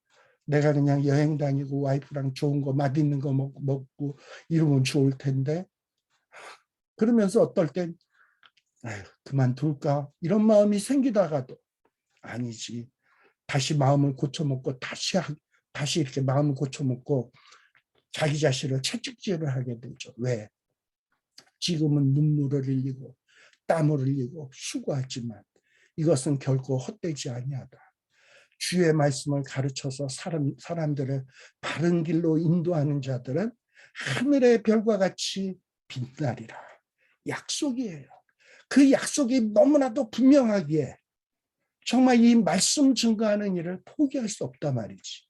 내가 그냥 여행 다니고 와이프랑 좋은 거 맛있는 거 먹고 이러면 좋을 텐데 그러면서 어떨 땐 아유, 그만둘까 이런 마음이 생기다가도 아니지. 다시 마음을 고쳐먹고 다시 이렇게 마음을 고쳐먹고 자기 자신을 채찍질을 하게 되죠. 왜? 지금은 눈물을 흘리고 땀을 흘리고 수고하지만 이것은 결코 헛되지 아니하다. 주의 말씀을 가르쳐서 사람들을 바른 길로 인도하는 자들은 하늘의 별과 같이 빛나리라. 약속이에요. 그 약속이 너무나도 분명하기에 정말 이 말씀 증거하는 일을 포기할 수 없단 말이지.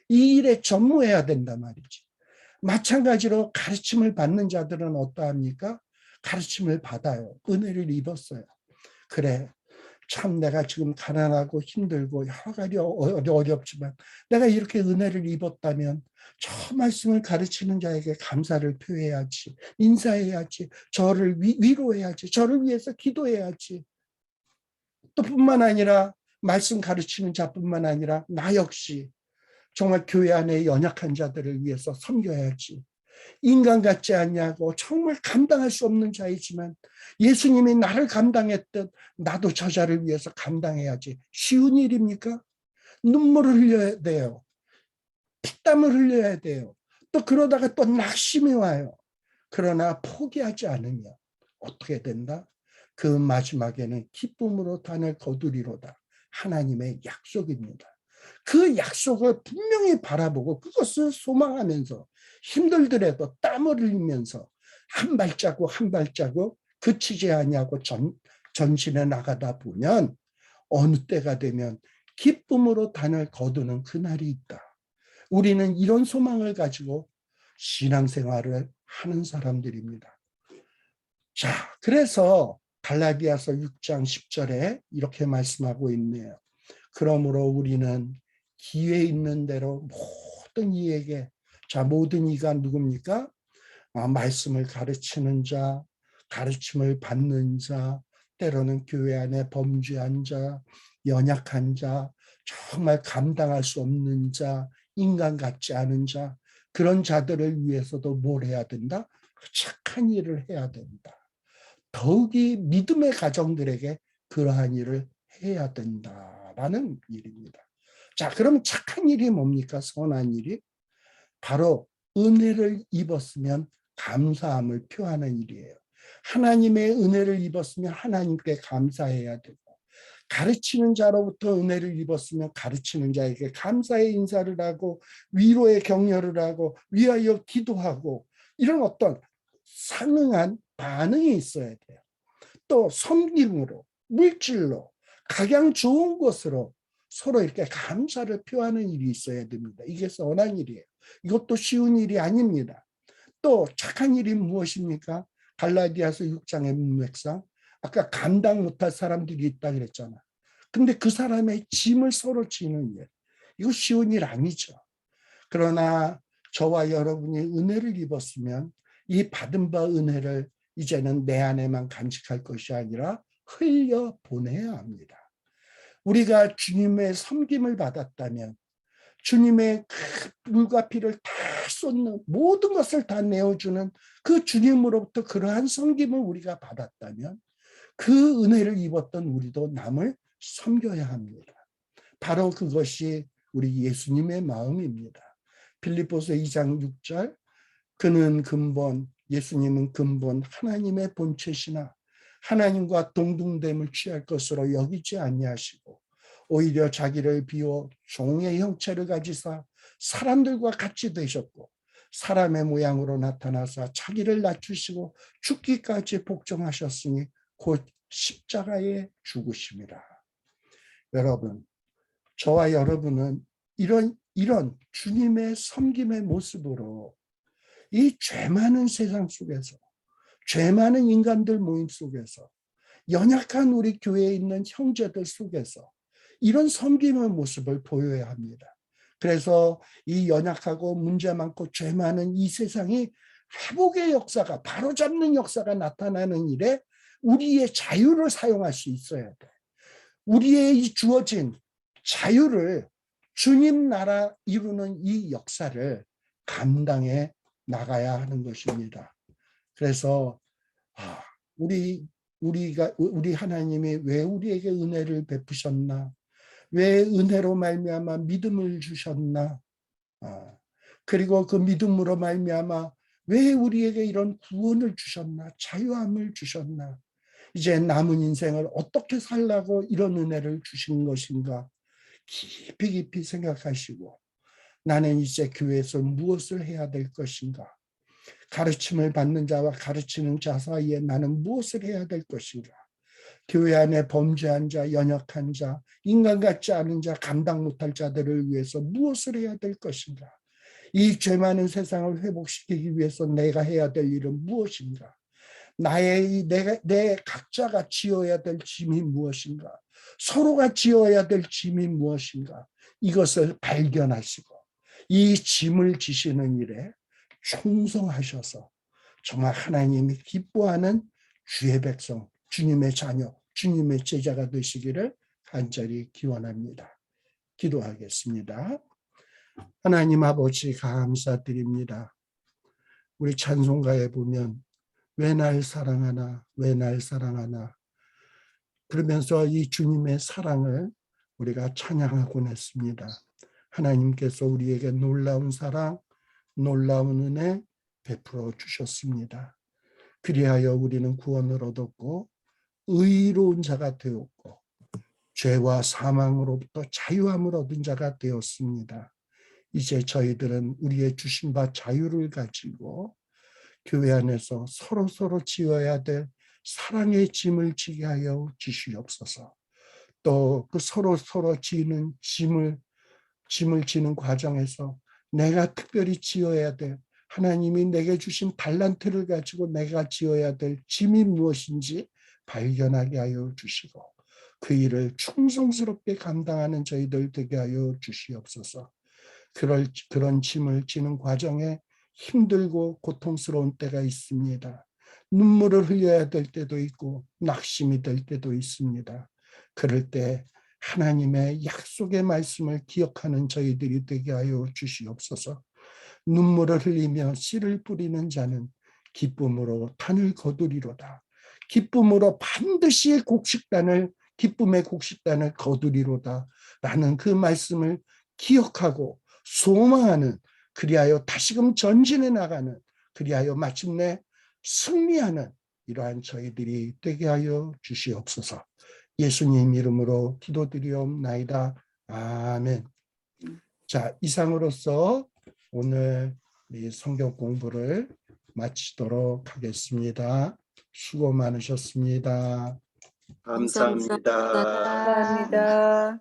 이 일에 전무해야 된단 말이지. 마찬가지로 가르침을 받는 자들은 어떠합니까? 가르침을 받아요. 은혜를 입었어요. 그래, 참 내가 지금 가난하고 힘들고 여러 가지 어렵지만 내가 이렇게 은혜를 입었다면 저 말씀을 가르치는 자에게 감사를 표해야지, 인사해야지, 저를 위로해야지, 저를 위해서 기도해야지. 또 뿐만 아니라 말씀 가르치는 자뿐만 아니라 나 역시 정말 교회 안에 연약한 자들을 위해서 섬겨야지. 인간 같지 않냐고 정말 감당할 수 없는 자이지만 예수님이 나를 감당했듯 나도 저 자를 위해서 감당해야지. 쉬운 일입니까? 눈물을 흘려야 돼요. 피땀을 흘려야 돼요. 또 그러다가 또 낙심이 와요. 그러나 포기하지 않으면 어떻게 된다? 그 마지막에는 기쁨으로 단을 거두리로다. 하나님의 약속입니다. 그 약속을 분명히 바라보고 그것을 소망하면서 힘들더라도 땀을 흘리면서 한 발자국 한 발자국 그치지 아니하고 전진해 나가다 보면 어느 때가 되면 기쁨으로 단을 거두는 그날이 있다. 우리는 이런 소망을 가지고 신앙생활을 하는 사람들입니다. 자, 그래서 갈라디아서 6장 10절에 이렇게 말씀하고 있네요. 그러므로 우리는 기회 있는 대로 모든 이에게, 자, 모든 이가 누굽니까? 말씀을 가르치는 자, 가르침을 받는 자, 때로는 교회 안에 범죄한 자, 연약한 자, 정말 감당할 수 없는 자, 인간 같지 않은 자, 그런 자들을 위해서도 뭘 해야 된다? 착한 일을 해야 된다. 더욱이 믿음의 가정들에게 그러한 일을 해야 된다라는 일입니다. 자, 그럼 착한 일이 뭡니까? 선한 일이? 바로 은혜를 입었으면 감사함을 표하는 일이에요. 하나님의 은혜를 입었으면 하나님께 감사해야 되고, 가르치는 자로부터 은혜를 입었으면 가르치는 자에게 감사의 인사를 하고 위로의 격려를 하고 위하여 기도하고 이런 어떤 상응한 반응이 있어야 돼요. 또 섬김으로, 물질로, 각양 좋은 것으로 서로 이렇게 감사를 표하는 일이 있어야 됩니다. 이게 선한 일이에요. 이것도 쉬운 일이 아닙니다. 또 착한 일이 무엇입니까? 갈라디아서 6장의 문맥상 아까 감당 못할 사람들이 있다 그랬잖아. 근데 그 사람의 짐을 서로 지는 일. 이거 쉬운 일 아니죠. 그러나 저와 여러분이 은혜를 입었으면 이 받은 바 은혜를 이제는 내 안에만 간직할 것이 아니라 흘려보내야 합니다. 우리가 주님의 섬김을 받았다면 주님의 그 물과 피를 다 쏟는 모든 것을 다 내어주는 그 주님으로부터 그러한 섬김을 우리가 받았다면 그 은혜를 입었던 우리도 남을 섬겨야 합니다. 바로 그것이 우리 예수님의 마음입니다. 빌립보서 2장 6절 그는 근본, 예수님은 근본 하나님의 본체시나 하나님과 동등됨을 취할 것으로 여기지 아니하시고 오히려 자기를 비워 종의 형체를 가지사 사람들과 같이 되셨고 사람의 모양으로 나타나사 자기를 낮추시고 죽기까지 복종하셨으니 곧 십자가에 죽으심이라. 여러분, 저와 여러분은 이런 주님의 섬김의 모습으로 이 죄 많은 세상 속에서 죄 많은 인간들 모임 속에서 연약한 우리 교회에 있는 형제들 속에서 이런 섬김의 모습을 보여야 합니다. 그래서 이 연약하고 문제 많고 죄 많은 이 세상이 회복의 역사가 바로잡는 역사가 나타나는 일에 우리의 자유를 사용할 수 있어야 돼. 우리의 이 주어진 자유를 주님 나라 이루는 이 역사를 감당해 나가야 하는 것입니다. 그래서 우리 하나님이 왜 우리에게 은혜를 베푸셨나? 왜 은혜로 말미암아 믿음을 주셨나? 그리고 그 믿음으로 말미암아 왜 우리에게 이런 구원을 주셨나? 자유함을 주셨나? 이제 남은 인생을 어떻게 살라고 이런 은혜를 주신 것인가? 깊이 깊이 생각하시고 나는 이제 교회에서 무엇을 해야 될 것인가? 가르침을 받는 자와 가르치는 자 사이에 나는 무엇을 해야 될 것인가? 교회 안에 범죄한 자, 연약한 자, 인간 같지 않은 자, 감당 못할 자들을 위해서 무엇을 해야 될 것인가? 이 죄 많은 세상을 회복시키기 위해서 내가 해야 될 일은 무엇인가? 내 각자가 지어야 될 짐이 무엇인가? 서로가 지어야 될 짐이 무엇인가? 이것을 발견하시고 이 짐을 지시는 일에 충성하셔서 정말 하나님이 기뻐하는 주의 백성, 주님의 자녀, 주님의 제자가 되시기를 간절히 기원합니다. 기도하겠습니다. 하나님 아버지 감사드립니다. 우리 찬송가에 보면 왜 날 사랑하나 왜 날 사랑하나 그러면서 이 주님의 사랑을 우리가 찬양하곤 했습니다. 하나님께서 우리에게 놀라운 사랑, 놀라운 은혜 베풀어 주셨습니다. 그리하여 우리는 구원을 얻었고 의로운 자가 되었고 죄와 사망으로부터 자유함을 얻은 자가 되었습니다. 이제 저희들은 우리의 주신 바 자유를 가지고 교회 안에서 서로 지어야 될 사랑의 짐을 지게 하여 주시옵소서. 또 그 서로 지는 짐을 지는 과정에서 내가 특별히 지어야 될 하나님이 내게 주신 달란트를 가지고 내가 지어야 될 짐이 무엇인지 발견하게 하여 주시고 그 일을 충성스럽게 감당하는 저희들 되게 하여 주시옵소서. 그런 짐을 지는 과정에 힘들고 고통스러운 때가 있습니다. 눈물을 흘려야 될 때도 있고 낙심이 될 때도 있습니다. 그럴 때 하나님의 약속의 말씀을 기억하는 저희들이 되게 하여 주시옵소서. 눈물을 흘리며 씨를 뿌리는 자는 기쁨으로 단을 거두리로다. 기쁨으로 반드시 기쁨의 곡식단을 거두리로다. 라는 그 말씀을 기억하고 소망하는, 그리하여 다시금 전진해 나가는, 그리하여 마침내 승리하는 이러한 저희들이 되게 하여 주시옵소서. 예수님 이름으로 기도드리옵나이다. 아멘. 자, 이상으로서 오늘 우리 성경 공부를 마치도록 하겠습니다. 수고 많으셨습니다. 감사합니다. 감사합니다.